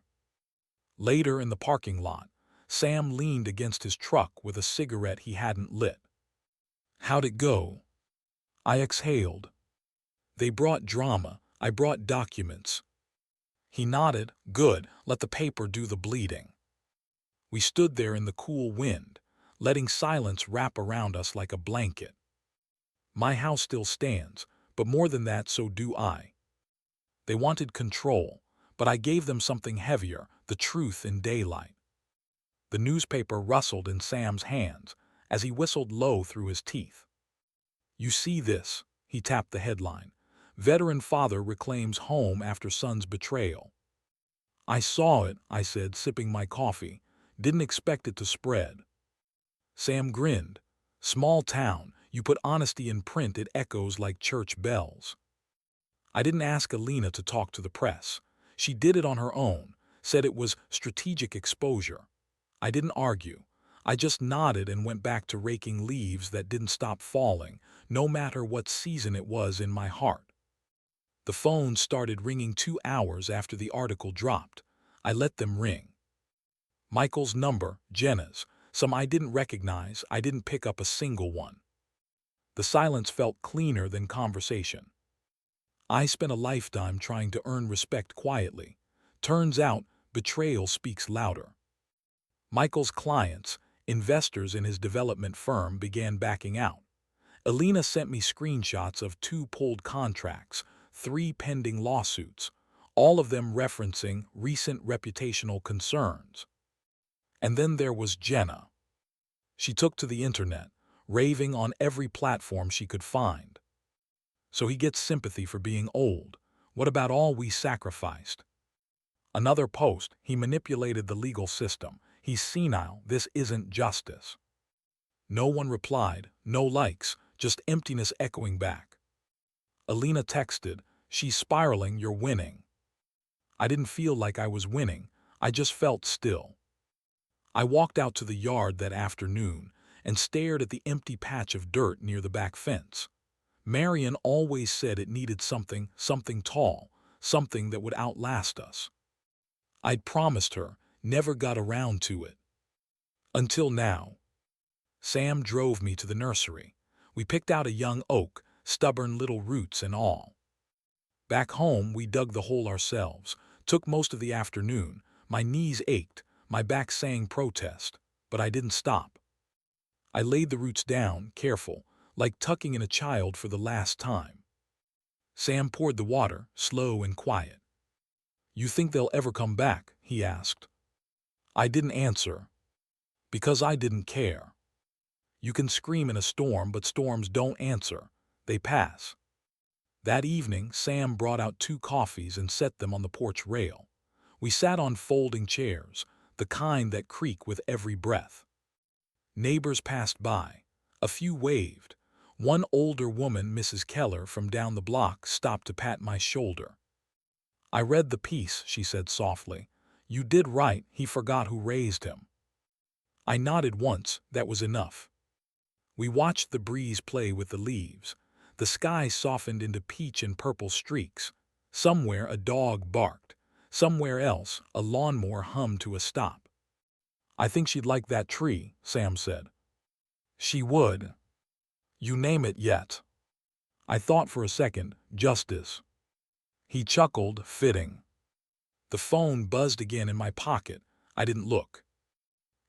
Later in the parking lot, Sam leaned against his truck with a cigarette he hadn't lit. How'd it go? I exhaled. They brought drama. I brought documents. He nodded. Good, let the paper do the bleeding. We stood there in the cool wind, letting silence wrap around us like a blanket. My house still stands, but more than that, so do I. They wanted control, but I gave them something heavier, the truth in daylight. The newspaper rustled in Sam's hands as he whistled low through his teeth. You see this? He tapped the headline. Veteran father reclaims home after son's betrayal. I saw it, I said, sipping my coffee. Didn't expect it to spread. Sam grinned. Small town, you put honesty in print, it echoes like church bells. I didn't ask Elena to talk to the press. She did it on her own, said it was strategic exposure. I didn't argue. I just nodded and went back to raking leaves that didn't stop falling, no matter what season it was in my heart. The phone started ringing 2 hours after the article dropped. I let them ring. Michael's number, Jenna's, some I didn't recognize. I didn't pick up a single one. The silence felt cleaner than conversation. I spent a lifetime trying to earn respect quietly. Turns out, betrayal speaks louder. Michael's clients, investors in his development firm, began backing out. Elena sent me screenshots of 2 pulled contracts, 3 pending lawsuits, all of them referencing recent reputational concerns. And then there was Jenna. She took to the internet, raving on every platform she could find. So he gets sympathy for being old. What about all we sacrificed? Another post, he manipulated the legal system. He's senile, this isn't justice. No one replied, no likes, just emptiness echoing back. Elena texted, she's spiraling, you're winning. I didn't feel like I was winning, I just felt still. I walked out to the yard that afternoon and stared at the empty patch of dirt near the back fence. Marion always said it needed something tall, something that would outlast us. I'd promised her, never got around to it. Until now. Sam drove me to the nursery. We picked out a young oak, stubborn little roots and all. Back home, we dug the hole ourselves, took most of the afternoon. My knees ached, my back sang protest, but I didn't stop. I laid the roots down, careful, like tucking in a child for the last time. Sam poured the water, slow and quiet. You think they'll ever come back? He asked. I didn't answer. Because I didn't care. You can scream in a storm, but storms don't answer. They pass. That evening, Sam brought out 2 coffees and set them on the porch rail. We sat on folding chairs, the kind that creak with every breath. Neighbors passed by. A few waved. One older woman, Mrs. Keller, from down the block, stopped to pat my shoulder. I read the piece, she said softly. You did right, he forgot who raised him. I nodded once, that was enough. We watched the breeze play with the leaves. The sky softened into peach and purple streaks. Somewhere a dog barked. Somewhere else a lawnmower hummed to a stop. "I think she'd like that tree," Sam said. "She would. You name it yet." I thought for a second. "Justice." He chuckled, "Fitting." The phone buzzed again in my pocket. I didn't look.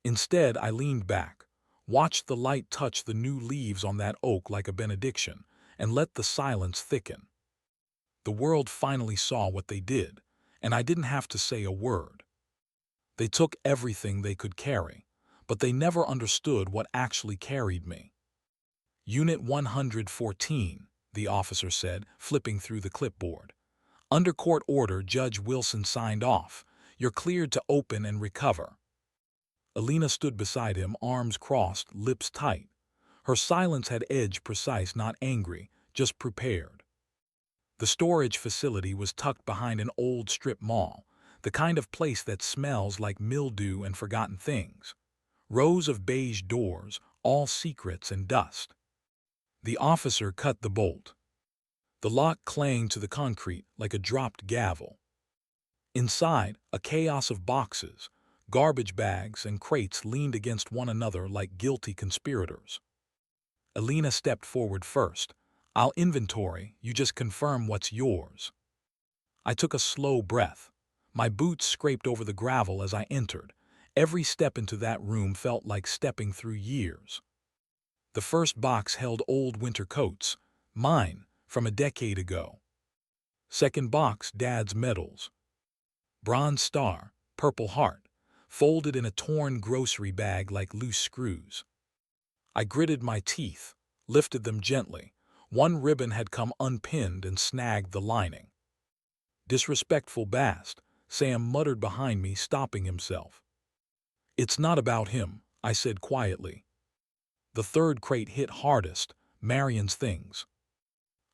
Instead, I leaned back, watched the light touch the new leaves on that oak like a benediction, and let the silence thicken. The world finally saw what they did, and I didn't have to say a word. They took everything they could carry, but they never understood what actually carried me. "Unit 114, the officer said, flipping through the clipboard. "Under court order, Judge Wilson signed off. You're cleared to open and recover." Alina stood beside him, arms crossed, lips tight. Her silence had edge, precise, not angry, just prepared. The storage facility was tucked behind an old strip mall, the kind of place that smells like mildew and forgotten things. Rows of beige doors, all secrets and dust. The officer cut the bolt. The lock clanged to the concrete like a dropped gavel. Inside, a chaos of boxes, garbage bags and crates leaned against one another like guilty conspirators. Alina stepped forward first. "I'll inventory, you just confirm what's yours." I took a slow breath. My boots scraped over the gravel as I entered. Every step into that room felt like stepping through years. The first box held old winter coats, mine, from a decade ago. Second box, Dad's medals. Bronze star, Purple Heart, folded in a torn grocery bag like loose screws. I gritted my teeth, lifted them gently. One ribbon had come unpinned and snagged the lining. "Disrespectful bast," Sam muttered behind me, stopping himself. "It's not about him," I said quietly. The third crate hit hardest, Marion's things.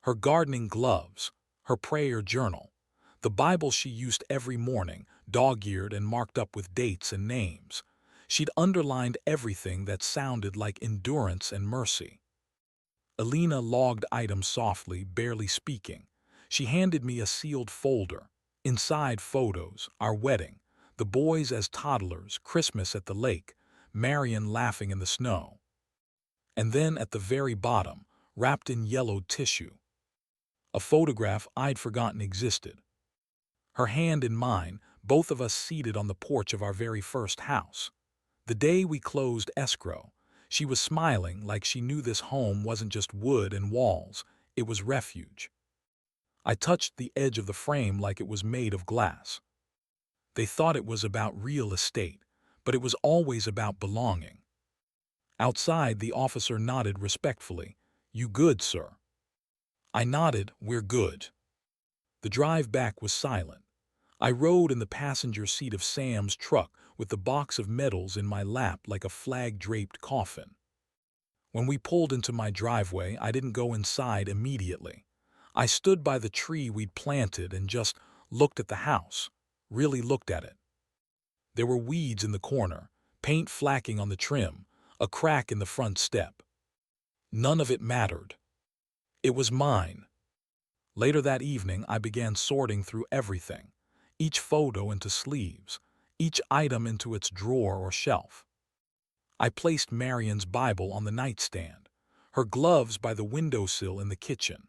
Her gardening gloves, her prayer journal, the Bible she used every morning, dog-eared and marked up with dates and names. She'd underlined everything that sounded like endurance and mercy. Alina logged items softly, barely speaking. She handed me a sealed folder. Inside, photos, our wedding, the boys as toddlers, Christmas at the lake, Marion laughing in the snow. And then at the very bottom, wrapped in yellowed tissue, a photograph I'd forgotten existed. Her hand in mine, both of us seated on the porch of our very first house. The day we closed escrow, she was smiling like she knew this home wasn't just wood and walls, it was refuge. I touched the edge of the frame like it was made of glass. They thought it was about real estate, but it was always about belonging. Outside, the officer nodded respectfully. "You good, sir?" I nodded. "We're good." The drive back was silent. I rode in the passenger seat of Sam's truck with the box of medals in my lap like a flag-draped coffin. When we pulled into my driveway, I didn't go inside immediately. I stood by the tree we'd planted and just looked at the house, really looked at it. There were weeds in the corner, paint flacking on the trim, a crack in the front step. None of it mattered. It was mine. Later that evening, I began sorting through everything, each photo into sleeves, each item into its drawer or shelf. I placed Marion's Bible on the nightstand, her gloves by the windowsill in the kitchen.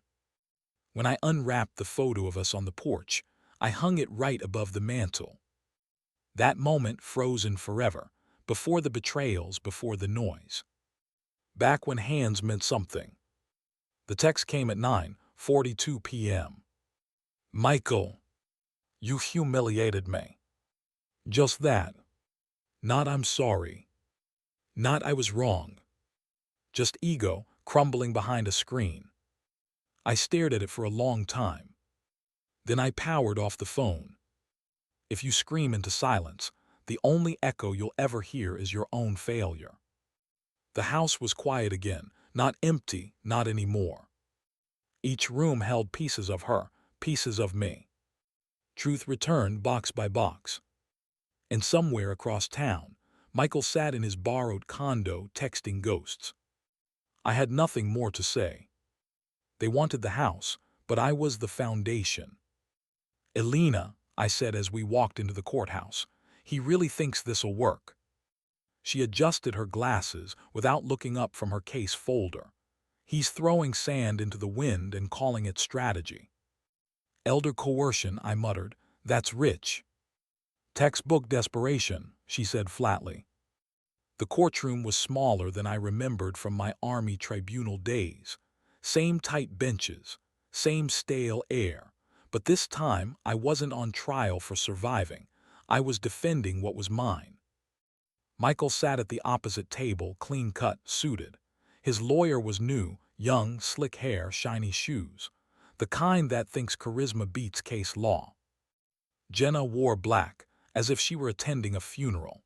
When I unwrapped the photo of us on the porch, I hung it right above the mantel. That moment frozen forever, before the betrayals, before the noise. Back when hands meant something. The text came at 9:42 p.m. "Michael, you humiliated me." Just that. Not "I'm sorry." Not "I was wrong." Just ego crumbling behind a screen. I stared at it for a long time. Then I powered off the phone. If you scream into silence, the only echo you'll ever hear is your own failure. The house was quiet again, not empty, not anymore. Each room held pieces of her, pieces of me. Truth returned box by box. And somewhere across town, Michael sat in his borrowed condo texting ghosts. I had nothing more to say. They wanted the house, but I was the foundation. "Elena," I said as we walked into the courthouse, "he really thinks this'll work." She adjusted her glasses without looking up from her case folder. "He's throwing sand into the wind and calling it strategy." "Elder coercion," I muttered. "That's rich." "Textbook desperation," she said flatly. The courtroom was smaller than I remembered from my Army tribunal days. Same tight benches, same stale air, but this time I wasn't on trial for surviving. I was defending what was mine. Michael sat at the opposite table, clean-cut, suited. His lawyer was new, young, slick hair, shiny shoes. The kind that thinks charisma beats case law. Jenna wore black, as if she were attending a funeral.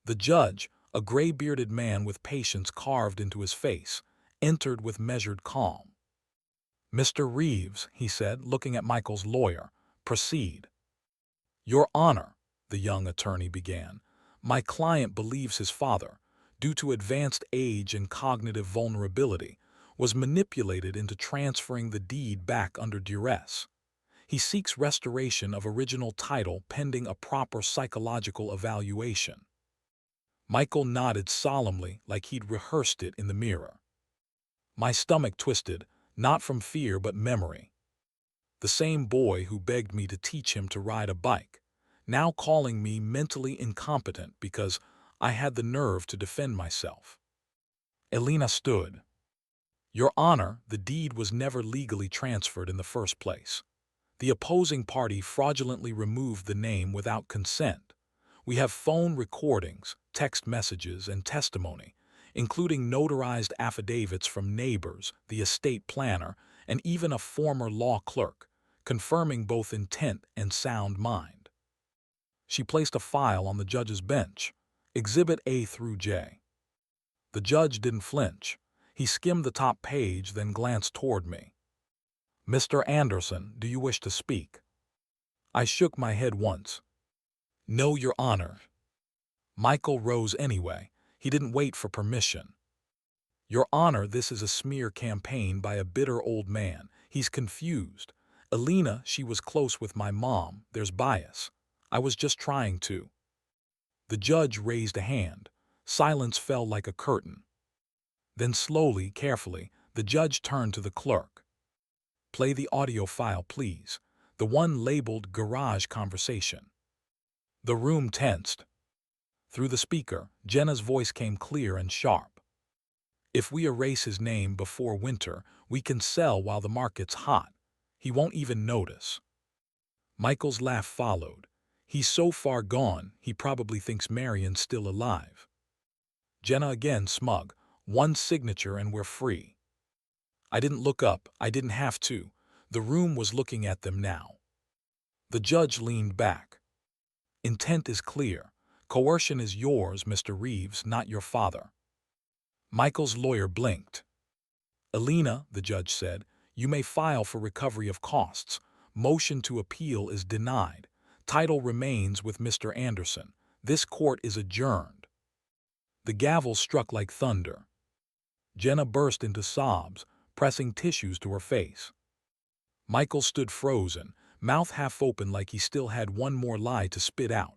The judge, a gray-bearded man with patience carved into his face, entered with measured calm. "Mr. Reeves," he said, looking at Michael's lawyer, "proceed." "Your Honor," the young attorney began, "my client believes his father, due to advanced age and cognitive vulnerability, was manipulated into transferring the deed back under duress. He seeks restoration of original title pending a proper psychological evaluation." Michael nodded solemnly like he'd rehearsed it in the mirror. My stomach twisted, not from fear but memory. The same boy who begged me to teach him to ride a bike, now calling me mentally incompetent because I had the nerve to defend myself. Elena stood. "Your Honor, the deed was never legally transferred in the first place. The opposing party fraudulently removed the name without consent. We have phone recordings, text messages, and testimony, including notarized affidavits from neighbors, the estate planner, and even a former law clerk, confirming both intent and sound mind." She placed a file on the judge's bench, Exhibit A through J. The judge didn't flinch. He skimmed the top page, then glanced toward me. "Mr. Anderson, do you wish to speak?" I shook my head once. "No, Your Honor." Michael rose anyway. He didn't wait for permission. "Your Honor, this is a smear campaign by a bitter old man. He's confused. Elena, she was close with my mom. There's bias. I was just trying to." The judge raised a hand. Silence fell like a curtain. Then slowly, carefully, the judge turned to the clerk. "Play the audio file, please. The one labeled Garage Conversation." The room tensed. Through the speaker, Jenna's voice came clear and sharp. "If we erase his name before winter, we can sell while the market's hot. He won't even notice." Michael's laugh followed. "He's so far gone, he probably thinks Marion's still alive." Jenna again smug. "One signature and we're free." I didn't look up. I didn't have to. The room was looking at them now. The judge leaned back. "Intent is clear. Coercion is yours, Mr. Reeves, not your father." Michael's lawyer blinked. "Elena," the judge said, "you may file for recovery of costs. Motion to appeal is denied. Title remains with Mr. Anderson. This court is adjourned." The gavel struck like thunder. Jenna burst into sobs, pressing tissues to her face. Michael stood frozen, mouth half open like he still had one more lie to spit out.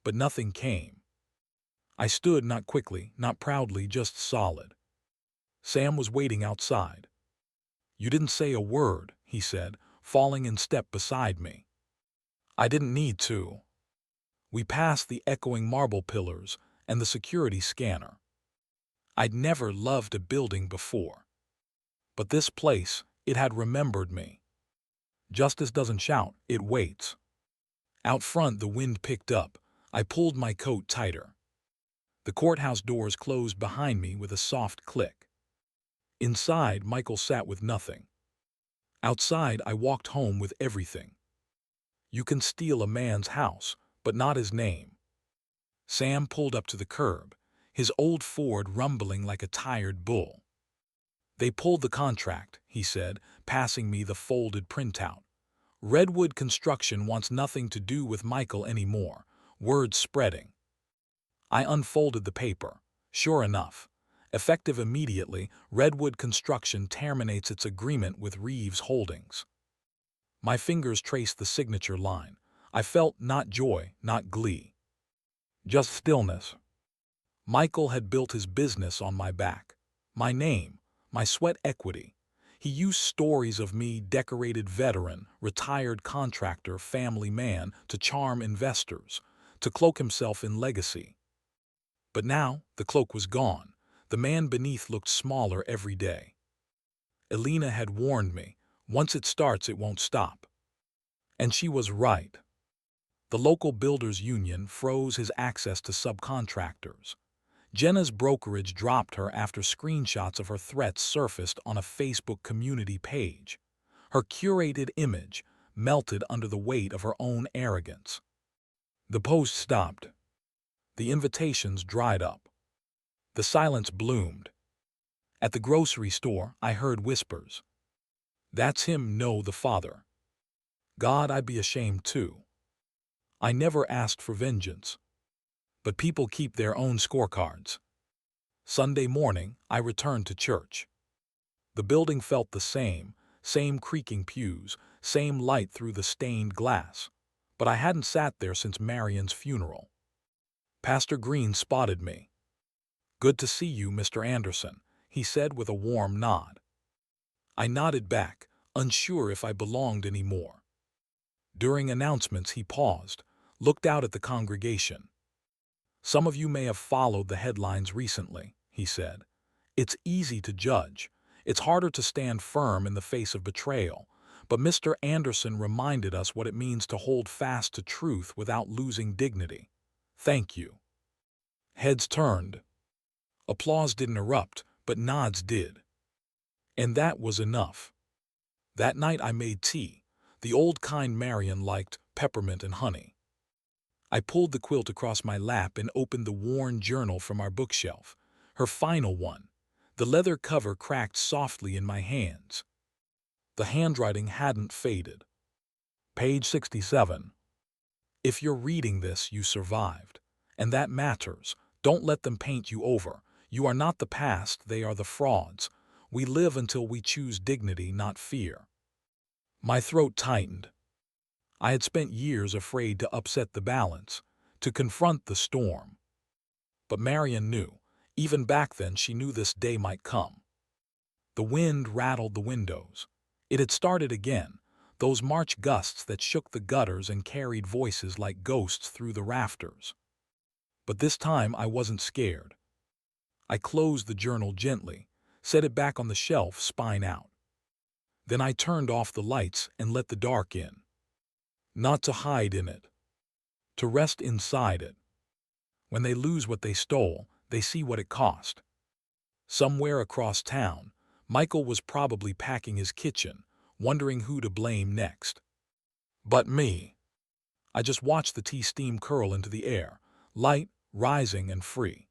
But nothing came. I stood, not quickly, not proudly, just solid. Sam was waiting outside. "You didn't say a word," he said, falling in step beside me. I didn't need to. We passed the echoing marble pillars and the security scanner. I'd never loved a building before. But this place, it had remembered me. Justice doesn't shout, it waits. Out front the wind picked up. I pulled my coat tighter. The courthouse doors closed behind me with a soft click. Inside, Michael sat with nothing. Outside, I walked home with everything. You can steal a man's house, but not his name. Sam pulled up to the curb, his old Ford rumbling like a tired bull. "They pulled the contract," he said, passing me the folded printout. "Redwood Construction wants nothing to do with Michael anymore." Words spreading. I unfolded the paper. Sure enough, Effective immediately, Redwood Construction terminates its agreement with Reeves Holdings. My fingers traced the signature line. I felt not joy, not glee. Just stillness. Michael had built his business on my back. My name, my sweat equity. He used stories of me, decorated veteran, retired contractor, family man, to charm investors, to cloak himself in legacy. But now, the cloak was gone. The man beneath looked smaller every day. Elena had warned me, once it starts, it won't stop. And she was right. The local builders union froze his access to subcontractors. Jenna's brokerage dropped her after screenshots of her threats surfaced on a Facebook community page. Her curated image melted under the weight of her own arrogance. The post stopped. The invitations dried up. The silence bloomed. At the grocery store, I heard whispers. That's him, no, the father. God, I'd be ashamed too. I never asked for vengeance. But people keep their own scorecards. Sunday morning, I returned to church. The building felt the same creaking pews, same light through the stained glass. But I hadn't sat there since Marion's funeral. Pastor Green spotted me. "Good to see you, Mr. Anderson," he said with a warm nod. I nodded back, unsure if I belonged anymore. During announcements, he paused, looked out at the congregation. "Some of you may have followed the headlines recently," he said. "It's easy to judge. It's harder to stand firm in the face of betrayal. But Mr. Anderson reminded us what it means to hold fast to truth without losing dignity. Thank you." Heads turned. Applause didn't erupt, but nods did. And that was enough. That night I made tea, the old kind Marion liked, peppermint and honey. I pulled the quilt across my lap and opened the worn journal from our bookshelf, her final one. The leather cover cracked softly in my hands. The handwriting hadn't faded. Page 67. If you're reading this, you survived. And that matters. Don't let them paint you over. You are not the past, they are the frauds. We live until we choose dignity, not fear. My throat tightened. I had spent years afraid to upset the balance, to confront the storm. But Marion knew. Even back then, she knew this day might come. The wind rattled the windows. It had started again, those March gusts that shook the gutters and carried voices like ghosts through the rafters. But this time I wasn't scared. I closed the journal gently, set it back on the shelf, spine out. Then I turned off the lights and let the dark in. Not to hide in it, to rest inside it. When they lose what they stole, they see what it cost. Somewhere across town, Michael was probably packing his kitchen, wondering who to blame next. But me. I just watched the tea steam curl into the air, light, rising and free.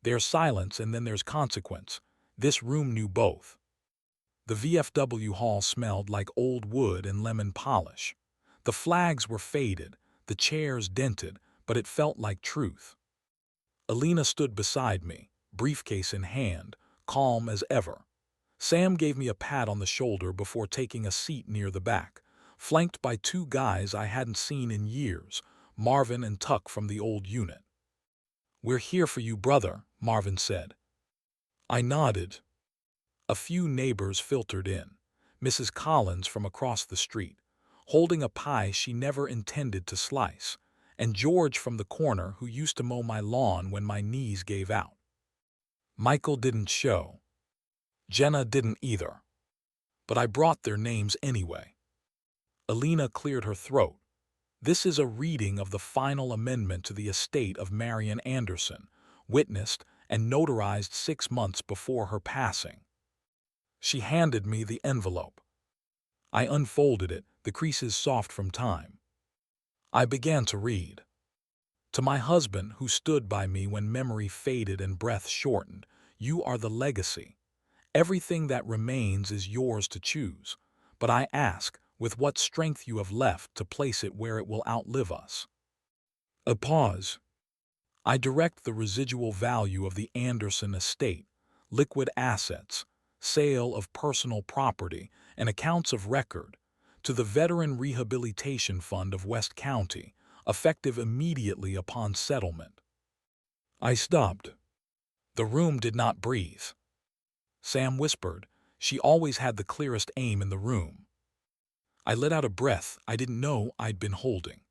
There's silence and then there's consequence. This room knew both. The VFW hall smelled like old wood and lemon polish. The flags were faded, the chairs dented, but it felt like truth. Elena stood beside me, briefcase in hand, calm as ever. Sam gave me a pat on the shoulder before taking a seat near the back, flanked by two guys I hadn't seen in years, Marvin and Tuck from the old unit. "We're here for you, brother," Marvin said. I nodded. A few neighbors filtered in. Mrs. Collins from across the street, holding a pie she never intended to slice, and George from the corner who used to mow my lawn when my knees gave out. Michael didn't show. Jenna didn't either. But I brought their names anyway. Elena cleared her throat. "This is a reading of the final amendment to the estate of Marion Anderson, witnessed and notarized 6 months before her passing." She handed me the envelope. I unfolded it, the creases soft from time. I began to read. "To my husband who stood by me when memory faded and breath shortened, you are the legacy. Everything that remains is yours to choose, but I ask, with what strength you have left to place it where it will outlive us." A pause. I direct the residual value of the Anderson estate, liquid assets, sale of personal property, and accounts of record to the Veteran Rehabilitation Fund of West County, effective immediately upon settlement. I stopped. The room did not breathe. Sam whispered. She always had the clearest aim in the room. I let out a breath I didn't know I'd been holding.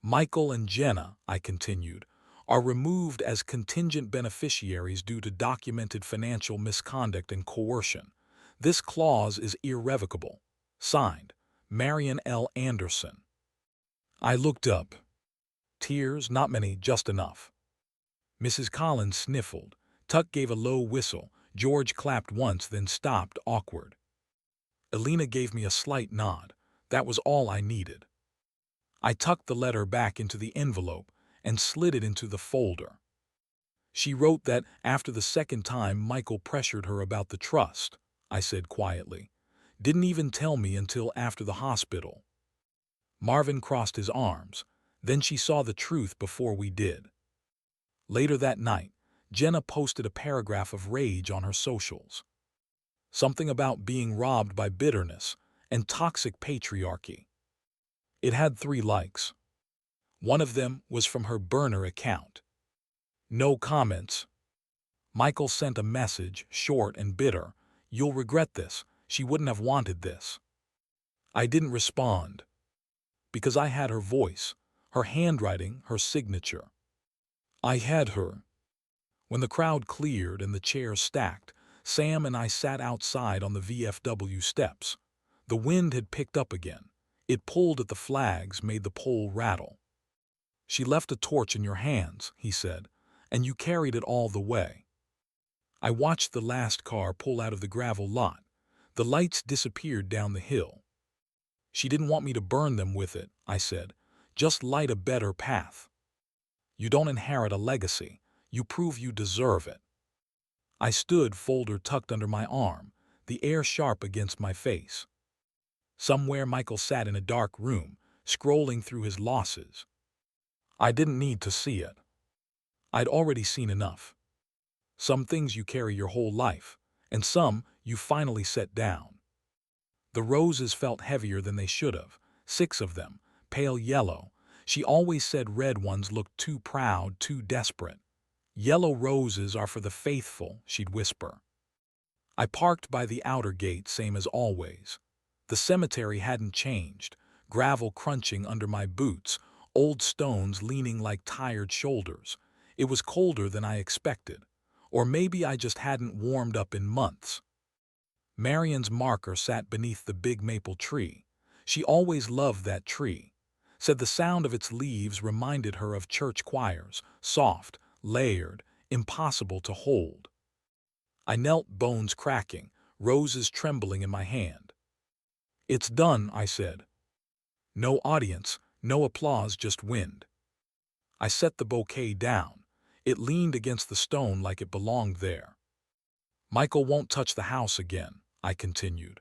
Michael and Jenna, I continued, are removed as contingent beneficiaries due to documented financial misconduct and coercion. This clause is irrevocable. Signed, Marion L. Anderson. I looked up. Tears, not many, just enough. Mrs. Collins sniffled. Tuck gave a low whistle. George clapped once, then stopped, awkward. Elena gave me a slight nod. That was all I needed. I tucked the letter back into the envelope and slid it into the folder. She wrote that after the second time Michael pressured her about the trust, I said quietly. Didn't even tell me until after the hospital. Marvin crossed his arms. Then she saw the truth before we did. Later that night, Jenna posted a paragraph of rage on her socials. Something about being robbed by bitterness and toxic patriarchy. It had 3 likes. One of them was from her burner account. No comments. Michael sent a message, short and bitter. You'll regret this. She wouldn't have wanted this. I didn't respond. Because I had her voice, her handwriting, her signature. I had her. When the crowd cleared and the chairs stacked, Sam and I sat outside on the VFW steps. The wind had picked up again. It pulled at the flags, made the pole rattle. She left a torch in your hands, he said, and you carried it all the way. I watched the last car pull out of the gravel lot. The lights disappeared down the hill. She didn't want me to burn them with it, I said. Just light a better path. You don't inherit a legacy. You prove you deserve it. I stood, folder tucked under my arm, the air sharp against my face. Somewhere Michael sat in a dark room, scrolling through his losses. I didn't need to see it. I'd already seen enough. Some things you carry your whole life, and some you finally set down. The roses felt heavier than they should have, 6 of them, pale yellow. She always said red ones looked too proud, too desperate. Yellow roses are for the faithful, she'd whisper. I parked by the outer gate, same as always. The cemetery hadn't changed, gravel crunching under my boots, old stones leaning like tired shoulders. It was colder than I expected, or maybe I just hadn't warmed up in months. Marion's marker sat beneath the big maple tree. She always loved that tree. Said the sound of its leaves reminded her of church choirs, soft, layered, impossible to hold. I knelt, bones cracking, roses trembling in my hand. It's done, I said. No audience, no applause, just wind. I set the bouquet down. It leaned against the stone like it belonged there. Michael won't touch the house again, I continued.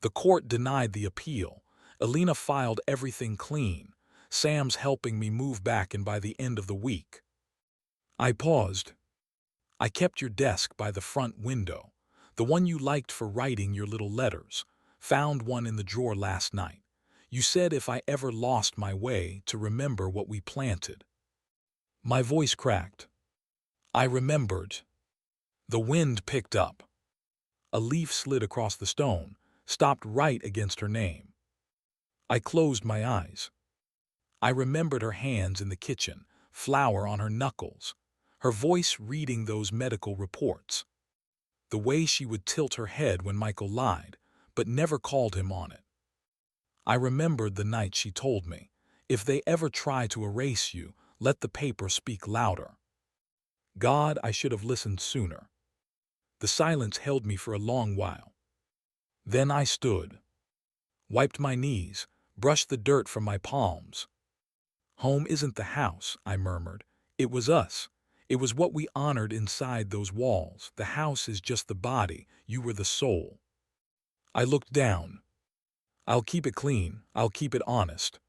The court denied the appeal. Elena filed everything clean. Sam's helping me move back in by the end of the week. I paused. I kept your desk by the front window, the one you liked for writing your little letters. Found one in the drawer last night. You said if I ever lost my way to remember what we planted. My voice cracked. I remembered. The wind picked up. A leaf slid across the stone, stopped right against her name. I closed my eyes. I remembered her hands in the kitchen, flour on her knuckles, her voice reading those medical reports. The way she would tilt her head when Michael lied, but never called him on it. I remembered the night she told me, if they ever try to erase you, let the paper speak louder. God, I should have listened sooner. The silence held me for a long while. Then I stood, wiped my knees, brushed the dirt from my palms. Home isn't the house, I murmured. It was us. It was what we honored inside those walls. The house is just the body. You were the soul. I looked down. I'll keep it clean. I'll keep it honest.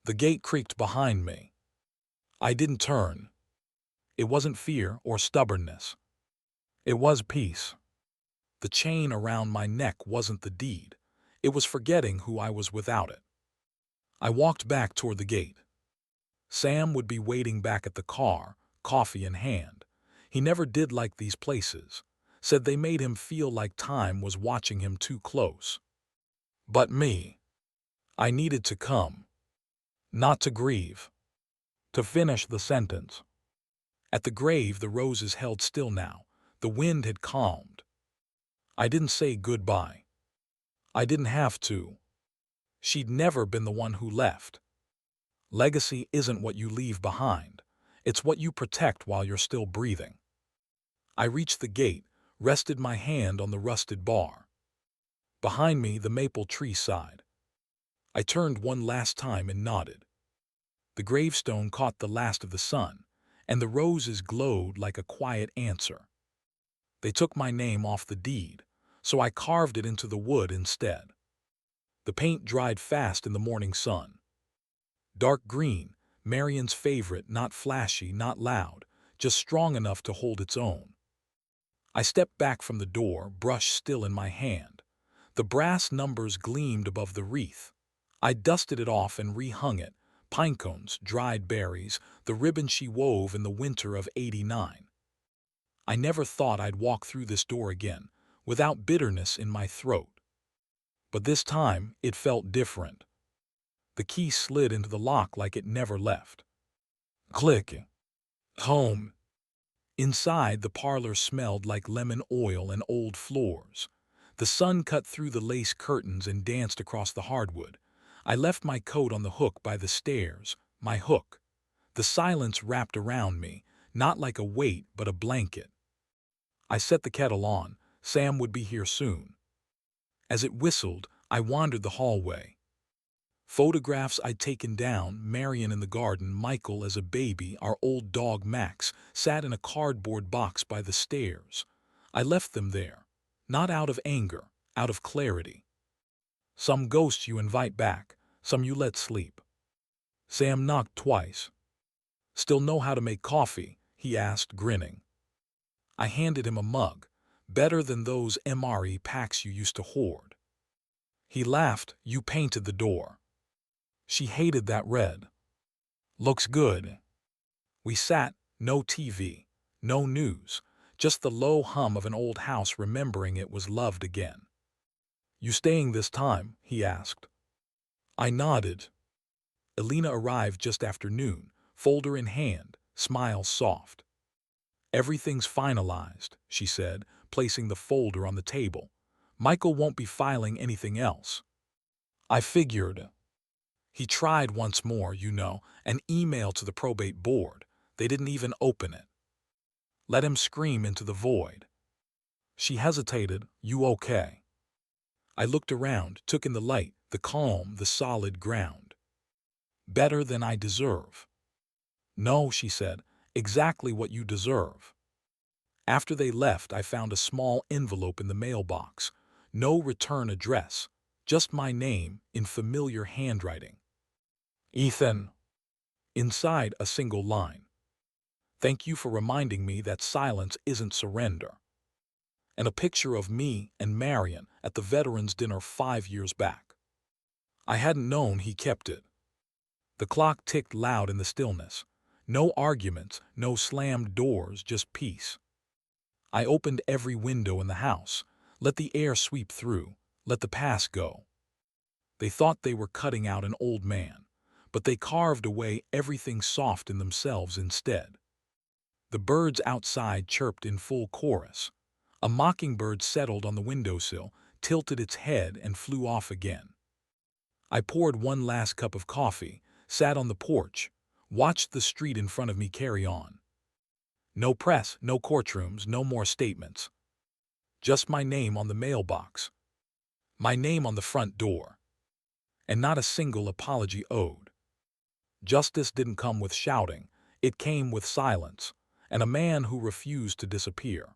The gate creaked behind me. I didn't turn. It wasn't fear or stubbornness. It was peace. The chain around my neck wasn't the deed. It was forgetting who I was without it. I walked back toward the gate. Sam would be waiting back at the car, coffee in hand. He never did like these places. Said they made him feel like time was watching him too close. But me, I needed to come. Not to grieve. To finish the sentence. At the grave, the roses held still now. The wind had calmed. I didn't say goodbye. I didn't have to. She'd never been the one who left. Legacy isn't what you leave behind. It's what you protect while you're still breathing. I reached the gate, rested my hand on the rusted bar. Behind me, the maple tree sighed. I turned one last time and nodded. The gravestone caught the last of the sun, and the roses glowed like a quiet answer. They took my name off the deed, so I carved it into the wood instead. The paint dried fast in the morning sun. Dark green, Marion's favorite, not flashy, not loud, just strong enough to hold its own. I stepped back from the door, brush still in my hand. The brass numbers gleamed above the wreath. I dusted it off and rehung it. Pine cones, dried berries, the ribbon she wove in the winter of '89. I never thought I'd walk through this door again, without bitterness in my throat. But this time, it felt different. The key slid into the lock like it never left. Click. Home. Inside, the parlor smelled like lemon oil and old floors. The sun cut through the lace curtains and danced across the hardwood. I left my coat on the hook by the stairs, my hook. The silence wrapped around me, not like a weight but a blanket. I set the kettle on. Sam would be here soon. As it whistled, I wandered the hallway. Photographs I'd taken down, Marion in the garden, Michael as a baby, our old dog Max, sat in a cardboard box by the stairs. I left them there, not out of anger, out of clarity. Some ghosts you invite back, some you let sleep. Sam knocked twice. Still know how to make coffee? He asked, grinning. I handed him a mug, better than those MRE packs you used to hoard. He laughed. You painted the door. She hated that red. Looks good. We sat, no TV, no news, just the low hum of an old house remembering it was loved again. You staying this time? He asked. I nodded. Elena arrived just after noon, folder in hand, smile soft. Everything's finalized, she said, placing the folder on the table. Michael won't be filing anything else. I figured. He tried once more, an email to the probate board. They didn't even open it. Let him scream into the void. She hesitated. You okay? I looked around, took in the light, the calm, the solid ground. Better than I deserve. No, she said, exactly what you deserve. After they left, I found a small envelope in the mailbox. No return address, just my name in familiar handwriting. Ethan. Inside, a single line. Thank you for reminding me that silence isn't surrender. And a picture of me and Marion at the veterans' dinner 5 years back. I hadn't known he kept it. The clock ticked loud in the stillness. No arguments, no slammed doors, just peace. I opened every window in the house. Let the air sweep through. Let the past go. They thought they were cutting out an old man, but they carved away everything soft in themselves instead. The birds outside chirped in full chorus. A mockingbird settled on the windowsill, tilted its head, and flew off again. I poured one last cup of coffee, sat on the porch, watched the street in front of me carry on. No press, no courtrooms, no more statements. Just my name on the mailbox. My name on the front door. And not a single apology owed. Justice didn't come with shouting, it came with silence, and a man who refused to disappear.